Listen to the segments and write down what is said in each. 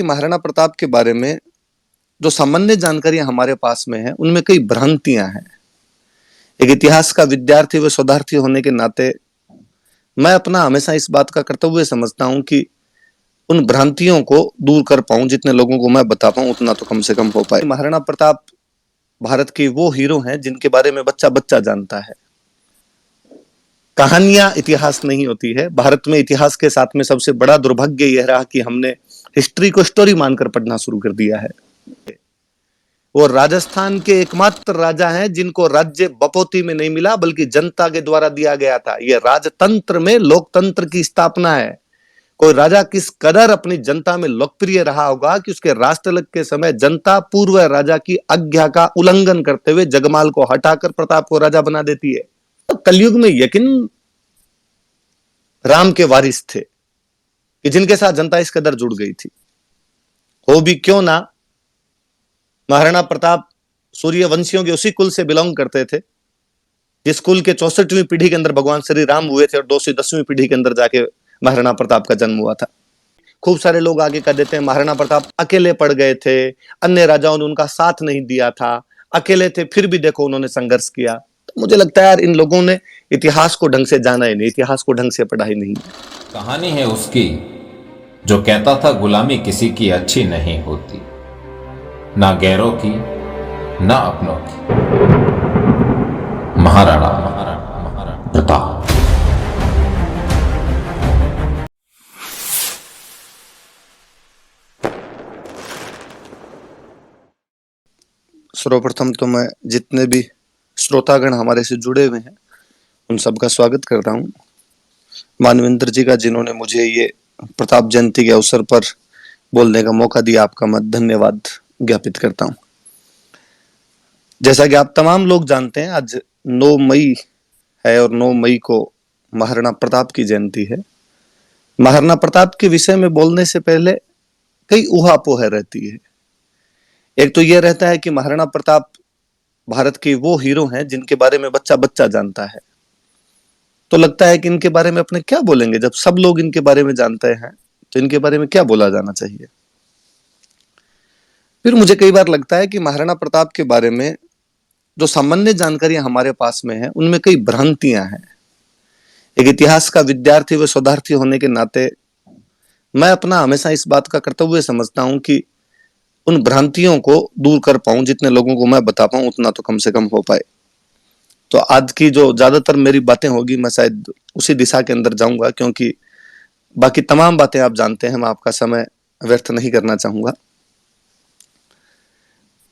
महाराणा प्रताप के बारे में जो सामान्य जानकारियां हमारे पास में है उनमें कई भ्रांतियां हैं। एक इतिहास का विद्यार्थी व शोधार्थी होने के नाते मैं अपना हमेशा इस बात का कर्तव्य समझता हूं कि उन भ्रांतियों को दूर कर पाऊं, जितने लोगों को मैं बता पाऊं उतना तो कम से कम हो पाए। महाराणा प्रताप भारत के वो हीरो हैं जिनके बारे में बच्चा बच्चा जानता है। कहानियां इतिहास नहीं होती है। भारत में इतिहास के साथ में सबसे बड़ा दुर्भाग्य यह रहा कि हमने हिस्ट्री को स्टोरी मानकर पढ़ना शुरू कर दिया है। वो राजस्थान के एकमात्र राजा हैं जिनको राज्य बपौती में नहीं मिला बल्कि जनता के द्वारा दिया गया था। यह राजतंत्र में लोकतंत्र की स्थापना है। कोई राजा किस कदर अपनी जनता में लोकप्रिय रहा होगा कि उसके राष्ट्रलग के समय जनता पूर्व राजा की आज्ञा का उल्लंघन करते हुए जगमाल को हटाकर प्रताप को राजा बना देती है। तो कलयुग में यकीन राम के वारिस थे कि जिनके साथ जनता इस कदर जुड़ गई थी। हो भी क्यों ना, महाराणा प्रताप सूर्यवंशियों के उसी कुल से बिलोंग करते थे जिस कुल के 64वीं पीढ़ी के अंदर भगवान श्री राम हुए थे और 210वीं पीढ़ी के अंदर जाके महाराणा प्रताप का जन्म हुआ था। खूब सारे लोग आगे कह देते हैं महाराणा प्रताप अकेले पड़ गए थे, अन्य राजाओं ने उनका साथ नहीं दिया था, अकेले थे फिर भी देखो उन्होंने संघर्ष किया। तो मुझे लगता है यार इन लोगों ने इतिहास को ढंग से जाना ही नहीं, इतिहास को ढंग से पढ़ा ही नहीं। कहानी है उसकी जो कहता था गुलामी किसी की अच्छी नहीं होती, ना गैरों की ना अपनों की। महाराणा प्रताप। सर्वप्रथम तो मैं जितने भी श्रोतागण हमारे से जुड़े हुए हैं उन सबका स्वागत करता हूं। मानवेंद्र जी का, जिन्होंने मुझे ये प्रताप जयंती के अवसर पर बोलने का मौका दिया, आपका मैं धन्यवाद ज्ञापित करता हूं। जैसा कि आप तमाम लोग जानते हैं, आज 9 मई है और 9 मई को महाराणा प्रताप की जयंती है। महाराणा प्रताप के विषय में बोलने से पहले कई ऊहापोह रहती है। एक तो यह रहता है कि महाराणा प्रताप भारत के वो हीरो हैं जिनके बारे में बच्चा बच्चा जानता है। तो लगता है कि इनके बारे में अपने क्या बोलेंगे, जब सब लोग इनके बारे में जानते हैं तो इनके बारे में क्या बोला जाना चाहिए। फिर मुझे कई बार लगता है कि महाराणा प्रताप के बारे में जो सामान्य जानकारियां हमारे पास में है उनमें कई भ्रांतियां हैं। एक इतिहास का विद्यार्थी व शोधार्थी होने के नाते मैं अपना हमेशा इस बात का कर्तव्य समझता हूं कि उन भ्रांतियों को दूर कर पाऊं, जितने लोगों को मैं बता पाऊं उतना तो कम से कम हो पाए। तो आज की जो ज्यादातर मेरी बातें होगी मैं शायद उसी दिशा के अंदर जाऊंगा, क्योंकि बाकी तमाम बातें आप जानते हैं, मैं आपका समय व्यर्थ नहीं करना चाहूंगा।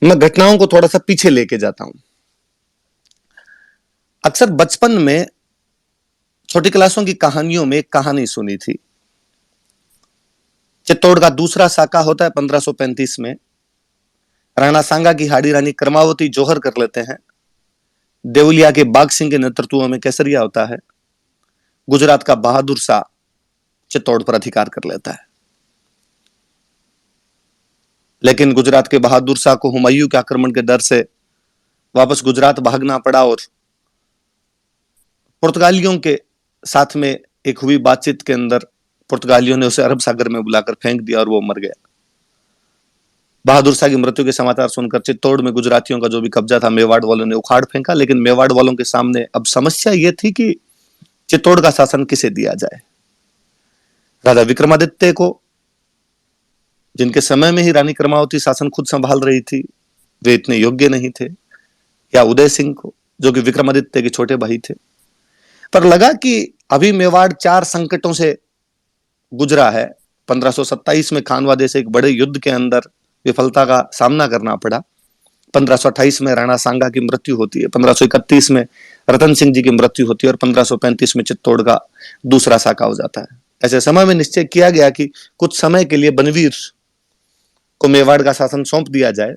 मैं घटनाओं को थोड़ा सा पीछे लेके जाता हूं। अक्सर बचपन में छोटी क्लासों की कहानियों में एक कहानी सुनी थी। चित्तौड़ का दूसरा साका होता है 1535 में। राणा सांगा की हाड़ी रानी कर्मावती जौहर कर लेते हैं। देवलिया के बाघ सिंह के नेतृत्व में केसरिया होता है। गुजरात का बहादुर शाह चित्तौड़ पर अधिकार कर लेता है, लेकिन गुजरात के बहादुर शाह को हुमायूं के आक्रमण के डर से वापस गुजरात भागना पड़ा और पुर्तगालियों के साथ में एक हुई बातचीत के अंदर पुर्तगालियों ने उसे अरब सागर में बुलाकर फेंक दिया और वो मर गया। बहादुर शाह की मृत्यु के समाचार सुनकर चित्तौड़ में गुजरातियों का जो भी कब्जा था मेवाड़ वालों ने उखाड़ फेंका, लेकिन मेवाड़ वालों के सामने अब समस्या यह थी कि चित्तौड़ का शासन किसे दिया जाए। राजा विक्रमादित्य को, जिनके समय में ही रानी कर्मावती शासन खुद संभाल रही थी, वे इतने योग्य नहीं थे, या उदय सिंह को जो कि विक्रमादित्य के छोटे भाई थे। पर लगा कि अभी मेवाड़ 4 संकटों से गुजरा है। 1527 में खानवादे से एक बड़े युद्ध के अंदर विफलता का सामना करना पड़ा। 1528 में राणा सांगा की मृत्यु होती है। 1531 में रतन सिंह जी की मृत्यु होती है और 1535 में चित्तौड़ का दूसरा साका हो जाता है। ऐसे समय में निश्चय किया गया कि कुछ समय के लिए बनवीर को मेवाड़ का शासन सौंप दिया जाए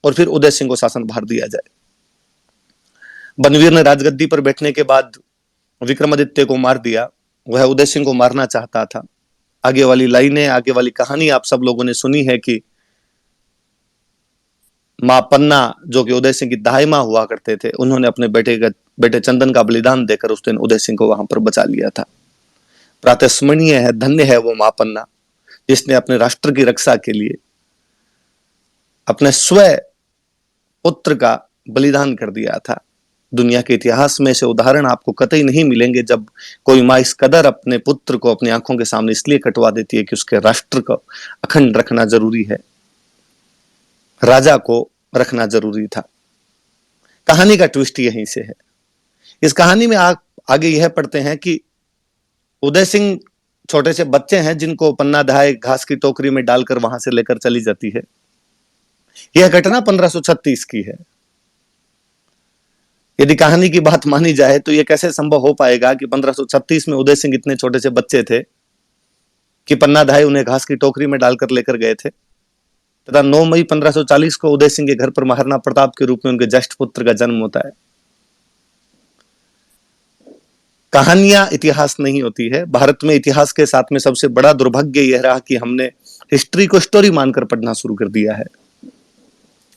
और फिर उदय सिंह को शासन भार दिया जाए। बनवीर ने राजगद्दी पर बैठने के बाद विक्रमादित्य को मार दिया। वह उदय सिंह को मारना चाहता था। आगे वाली लाइनें, आगे वाली कहानी आप सब लोगों ने सुनी है कि मां पन्ना, जो कि उदय सिंह की दाई मां हुआ करते थे, उन्होंने अपने बेटे चंदन का बलिदान देकर उस दिन उदय सिंह को वहां पर बचा लिया था। प्रातस्मरणीय है, धन्य है वो मां पन्ना जिसने अपने राष्ट्र की रक्षा के लिए अपने स्वयं पुत्र का बलिदान कर दिया था। दुनिया के इतिहास में से उदाहरण आपको कतई नहीं मिलेंगे जब कोई माँ इस कदर अपने पुत्र को अपनी आंखों के सामने इसलिए कटवा देती है कि उसके राष्ट्र को अखंड रखना जरूरी है, राजा को रखना जरूरी था। कहानी का ट्विस्ट यहीं से है। इस कहानी में आगे यह पढ़ते हैं कि उदय सिंह छोटे से बच्चे हैं जिनको पन्ना दहाए घास की टोकरी में डालकर वहां से लेकर चली जाती है। यह घटना 1536 की है। यदि कहानी की बात मानी जाए तो यह कैसे संभव हो पाएगा कि 1536 में उदय सिंह इतने छोटे से बच्चे थे कि पन्ना दहाए उन्हें घास की टोकरी में डालकर लेकर गए थे, तथा 9 मई 1540 को उदय सिंह के घर पर महाराणा प्रताप के रूप में उनके ज्येष्ठ पुत्र का जन्म होता है। कहानियां इतिहास नहीं होती है। भारत में इतिहास के साथ में सबसे बड़ा दुर्भाग्य यह रहा कि हमने हिस्ट्री को स्टोरी मानकर पढ़ना शुरू कर दिया है।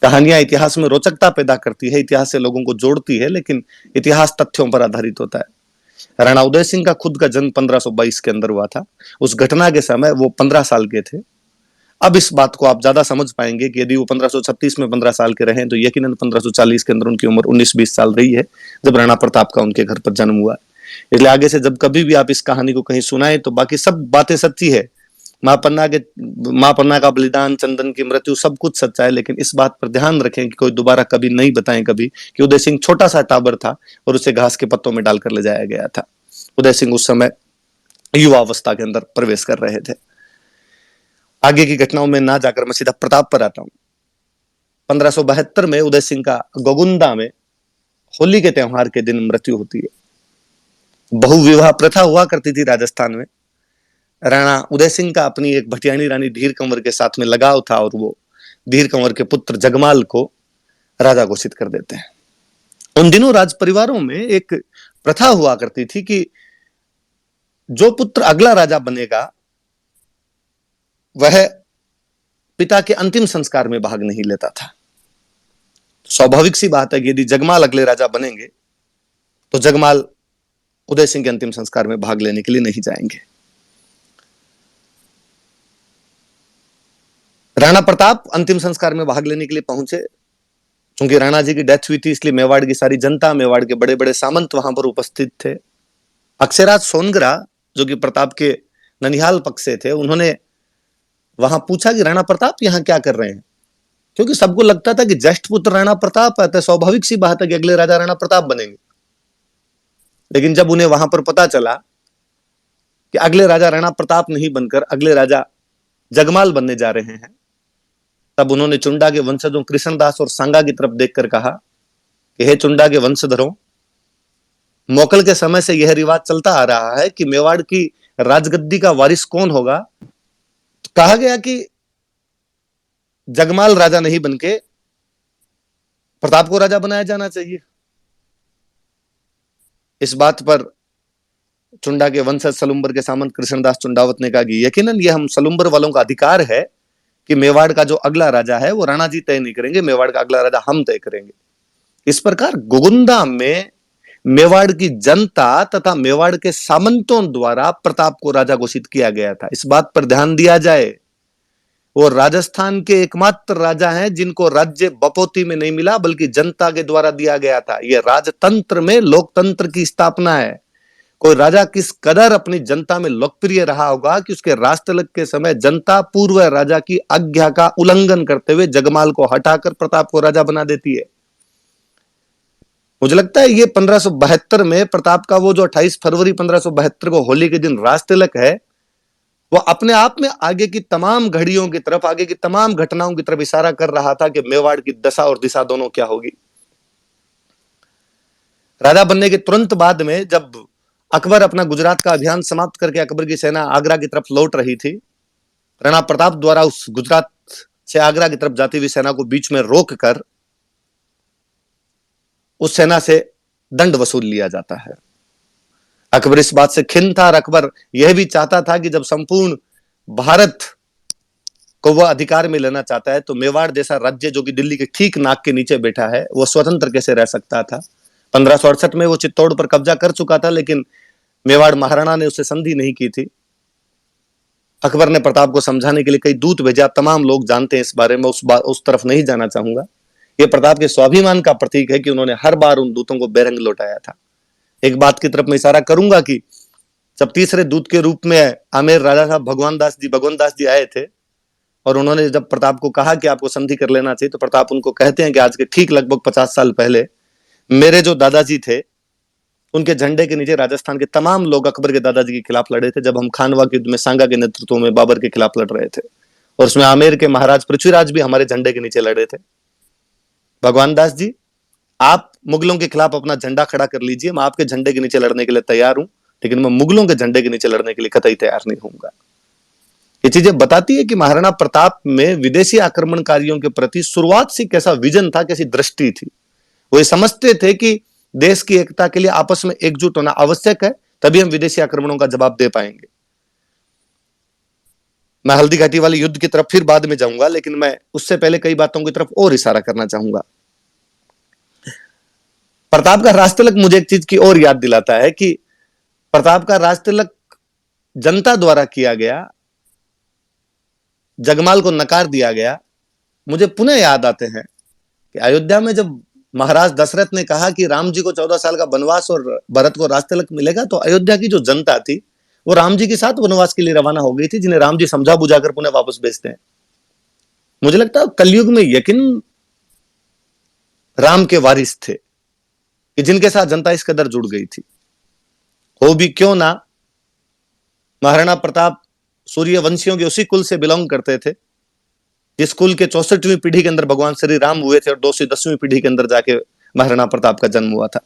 कहानियां इतिहास में रोचकता पैदा करती है, इतिहास से लोगों को जोड़ती है, लेकिन इतिहास तथ्यों पर आधारित होता है। राणा उदय सिंह का खुद का जन्म 1522 के अंदर हुआ था। उस घटना के समय वो 15 साल के थे। अब इस बात को आप ज्यादा समझ पाएंगे कि यदि वो 1536 में 15 साल के रहे तो यकीनन 1540 के अंदर उनकी उम्र 19-20 साल रही है जब राणा प्रताप का उनके घर पर जन्म हुआ। इसलिए आगे से जब कभी भी आप इस कहानी को कहीं सुनाए तो बाकी सब बातें सच्ची है। मां पन्ना का बलिदान, चंदन की मृत्यु, सब कुछ सच्चा है, लेकिन इस बात पर ध्यान रखें कि कोई दोबारा कभी नहीं बताएं कभी कि उदय सिंह छोटा सा टाबर था और उसे घास के पत्तों में डालकर ले जाया गया था। उदय सिंह उस समय युवावस्था के अंदर प्रवेश कर रहे थे। आगे की घटनाओं में ना जाकर मैं सीधा प्रताप पर आता हूं। 1572 में उदय सिंह का गोगुंदा में होली के त्योहार के दिन मृत्यु होती है। बहुविवाह प्रथा हुआ करती थी राजस्थान में। राणा उदय सिंह का अपनी एक भटियाणी रानी धीर कंवर के साथ में लगाव था और वो धीर कंवर के पुत्र जगमाल को राजा घोषित कर देते हैं। उन दिनों राज परिवारों में एक प्रथा हुआ करती थी कि जो पुत्र अगला राजा बनेगा वह पिता के अंतिम संस्कार में भाग नहीं लेता था। स्वाभाविक सी बात है कि यदि जगमाल अगले राजा बनेंगे तो जगमाल उदय सिंह के अंतिम संस्कार में भाग लेने के लिए नहीं जाएंगे। राणा प्रताप अंतिम संस्कार में भाग लेने के लिए पहुंचे। क्योंकि राणा जी की डेथ हुई थी इसलिए मेवाड़ की सारी जनता, मेवाड़ के बड़े बड़े सामंत वहां पर उपस्थित थे। अक्षयराज सोनगरा जो कि प्रताप के ननिहाल पक्ष से थे, उन्होंने वहां पूछा कि राणा प्रताप यहां क्या कर रहे हैं, क्योंकि सबको लगता था कि ज्येष्ठ पुत्र राणा प्रताप है तो स्वाभाविक सी बात है कि अगले राजा राणा प्रताप बनेंगे। लेकिन जब उन्हें वहां पर पता चला कि अगले राजा राणा प्रताप नहीं बनकर अगले राजा जगमाल बनने जा रहे हैं, तब उन्होंने चुंडा के वंशजों कृष्णदास और सांगा की तरफ देखकर कहा कि हे चुंडा के वंशधरों, मोकल के समय से यह रिवाज चलता आ रहा है कि मेवाड़ की राजगद्दी का वारिस कौन होगा। तो कहा गया कि जगमाल राजा नहीं बनके प्रताप को राजा बनाया जाना चाहिए। इस बात पर चुंडा के वंशज सलुम्बर के सामंत कृष्णदास चुंडावत ने कहा कि यकीनन यह हम सलुम्बर वालों का अधिकार है कि मेवाड़ का जो अगला राजा है वो राणा जी तय नहीं करेंगे, मेवाड़ का अगला राजा हम तय करेंगे। इस प्रकार गोगुंदा में मेवाड़ की जनता तथा मेवाड़ के सामंतों द्वारा प्रताप को राजा घोषित किया गया था। इस बात पर ध्यान दिया जाए वो राजस्थान के एकमात्र राजा हैं जिनको राज्य बपोती में नहीं मिला बल्कि जनता के द्वारा दिया गया था। यह राजतंत्र में लोकतंत्र की स्थापना है। कोई राजा किस कदर अपनी जनता में लोकप्रिय रहा होगा कि उसके राजतिलक के समय जनता पूर्व राजा की आज्ञा का उल्लंघन करते हुए जगमाल को हटाकर प्रताप को राजा बना देती है। मुझे लगता है ये 1572 में प्रताप का वो जो 28 फरवरी 1572 को होली के दिन राजतिलक है, वो अपने आप में आगे की तमाम घड़ियों की तरफ, आगे की तमाम घटनाओं की तरफ इशारा कर रहा था कि मेवाड़ की दशा और दिशा दोनों क्या होगी। राजा बनने के तुरंत बाद में जब अकबर अपना गुजरात का अभियान समाप्त करके अकबर की सेना आगरा की तरफ लौट रही थी, राणा प्रताप द्वारा उस गुजरात से आगरा की तरफ जाती हुई सेना को बीच में रोककर उस सेना से दंड वसूल लिया जाता है। अकबर इस बात से खिन्न था और अकबर यह भी चाहता था कि जब संपूर्ण भारत को वह अधिकार में लेना चाहता है तो मेवाड़ जैसा राज्य जो कि दिल्ली के ठीक नाक के नीचे बैठा है वो स्वतंत्र कैसे रह सकता था। 1568 में वो चित्तौड़ पर कब्जा कर चुका था, लेकिन मेवाड़ महाराणा ने उससे संधि नहीं की थी। अकबर ने प्रताप को समझाने के लिए कई दूत भेजा, तमाम लोग जानते हैं इस बारे में, उस तरफ नहीं जाना चाहूंगा। यह प्रताप के स्वाभिमान का प्रतीक है कि उन्होंने हर बार उन दूतों को बेरंग लौटाया था। एक बात की तरफ मैं इशारा करूंगा कि जब तीसरे दूत के रूप में आमेर राजा साहब भगवान दास जी आए थे और उन्होंने जब प्रताप को कहा कि आपको संधि कर लेना चाहिए, तो प्रताप उनको कहते हैं कि आज के ठीक लगभग 50 साल पहले मेरे जो दादाजी थे उनके झंडे के नीचे राजस्थान के तमाम लोग अकबर के दादाजी के खिलाफ लड़े थे, जब हम खानवा के युद्ध में सांगा के नेतृत्व में बाबर के खिलाफ लड़ रहे थे, और उसमें आमेर के महाराज पृथ्वीराज भी हमारे झंडे के नीचे लड़े थे। भगवान दास जी, आप मुगलों के खिलाफ अपना झंडा खड़ा कर लीजिए, मैं आपके झंडे के नीचे लड़ने के लिए तैयार हूं, लेकिन मैं मुगलों के झंडे के नीचे लड़ने के लिए कतई तैयार नहीं होऊंगा। ये चीजें बताती है कि महाराणा प्रताप में विदेशी आक्रमणकारियों के प्रति शुरुआत से कैसा विजन था, कैसी दृष्टि थी। वो ये समझते थे कि देश की एकता के लिए आपस में एकजुट होना आवश्यक है, तभी हम विदेशी आक्रमणों का जवाब दे पाएंगे। मैं हल्दी घाटी वाले युद्ध की तरफ फिर बाद में जाऊंगा, लेकिन मैं उससे पहले कई बातों की तरफ और इशारा करना चाहूंगा। प्रताप का राजतिलक मुझे एक चीज की और याद दिलाता है कि प्रताप का राजतिलक जनता द्वारा किया गया, जगमाल को नकार दिया गया। मुझे पुनः याद आते हैं कि अयोध्या में जब महाराज दशरथ ने कहा कि राम जी को 14 साल का वनवास और भरत को राजतिलक मिलेगा, तो अयोध्या की जो जनता थी वो राम जी के साथ वनवास के लिए रवाना हो गई थी, जिन्हें राम जी समझा बुझाकर पुनः वापस भेजते हैं। मुझे लगता है कलयुग में यकीन राम के वारिस थे कि जिनके साथ जनता इस कदर जुड़ गई थी। हो भी क्यों ना, महाराणा प्रताप सूर्यवंशियों के उसी कुल से बिलोंग करते थे जिस कुल के 64वीं पीढ़ी के अंदर भगवान श्री राम हुए थे, और 210वीं पीढ़ी के अंदर जाके महाराणा प्रताप का जन्म हुआ था।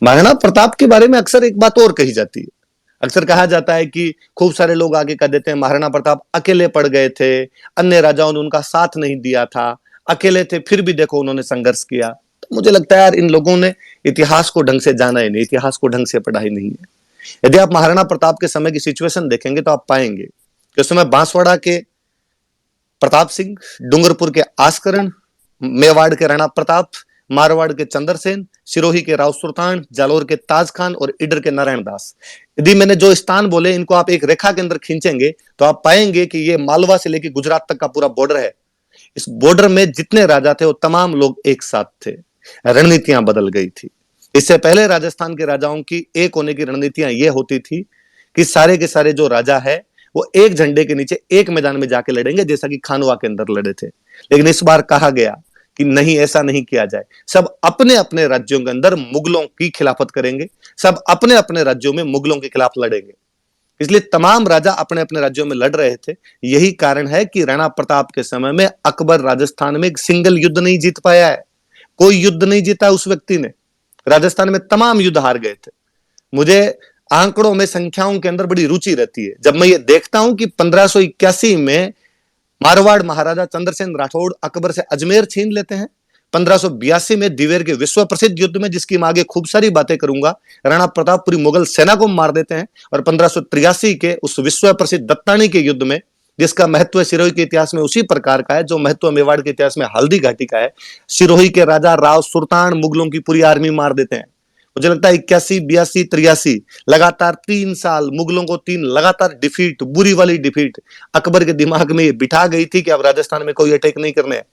महाराणा प्रताप के बारे में अक्सर एक बात और कही जाती है। अक्सर कहा जाता है कि खूब सारे लोग आगे कह देते हैं महाराणा प्रताप अकेले पड़ गए थे, अन्य राजाओं ने उनका साथ नहीं दिया था, अकेले थे फिर भी देखो उन्होंने संघर्ष किया। तो मुझे लगता है यार, इन लोगों ने इतिहास को ढंग से जाना ही नहीं, इतिहास को ढंग से पढ़ा ही नहीं है। यदि आप महाराणा प्रताप के समय की सिचुएशन देखेंगे तो आप पाएंगे कि उस समय बांसवाड़ा के प्रताप सिंह, डूंगरपुर के आस्करण, मेवाड़ के राणा प्रताप, मारवाड़ के चंद्रसेन, सिरोही के राव सुल्तान, जालोर के ताज खान और इडर के नारायण दास। यदि मैंने जो स्थान बोले इनको आप एक रेखा के अंदर खींचेंगे तो आप पाएंगे कि ये मालवा से लेकर गुजरात तक का पूरा बॉर्डर है। इस बॉर्डर में जितने राजा थे वो तमाम लोग एक साथ थे। रणनीतियां बदल गई थी। इससे पहले राजस्थान के राजाओं की एक होने की रणनीतियां ये होती थी कि सारे के सारे जो राजा है वो एक झंडे के नीचे एक मैदान में जाके लड़ेंगे, जैसा कि खानवा के अंदर लड़े थे। लेकिन इस बार कहा गया कि नहीं, ऐसा नहीं किया जाए। सब अपने अपने राज्यों के अंदर मुगलों की खिलाफत करेंगे, सब अपने अपने राज्यों में मुगलों के खिलाफ लड़ेंगे। इसलिए तमाम राजा अपने अपने राज्यों में लड़ रहे थे। यही कारण है कि राणा प्रताप के समय में अकबर राजस्थान में एक सिंगल युद्ध नहीं जीत पाया है। कोई युद्ध नहीं जीता उस व्यक्ति ने। राजस्थान में तमाम युद्ध हार गए थे। मुझे आंकड़ों में, संख्याओं के अंदर बड़ी रुचि रहती है। जब मैं ये देखता हूं कि 1581 में मारवाड़ महाराजा चंद्रसेन राठौड़ अकबर से अजमेर छीन लेते हैं। 1582 में दिवेर के विश्व प्रसिद्ध युद्ध में, जिसकी मैं आगे खूब सारी बातें करूंगा, राणा प्रताप पूरी मुगल सेना को मार देते हैं। और 1583 के उस विश्व प्रसिद्ध दत्तानी के युद्ध में, जिसका महत्व सिरोही के इतिहास में उसी प्रकार का है जो महत्व मेवाड़ के इतिहास में हल्दी घाटी का है, सिरोही के राजा राव सुल्तान मुगलों की पूरी आर्मी मार देते हैं। मुझे लगता है 81, 82, 83 लगातार 3 साल मुगलों को 3 लगातार डिफीट, बुरी वाली डिफीट अकबर के दिमाग में ये बिठा गई थी कि अब राजस्थान में कोई अटैक नहीं करने हैं।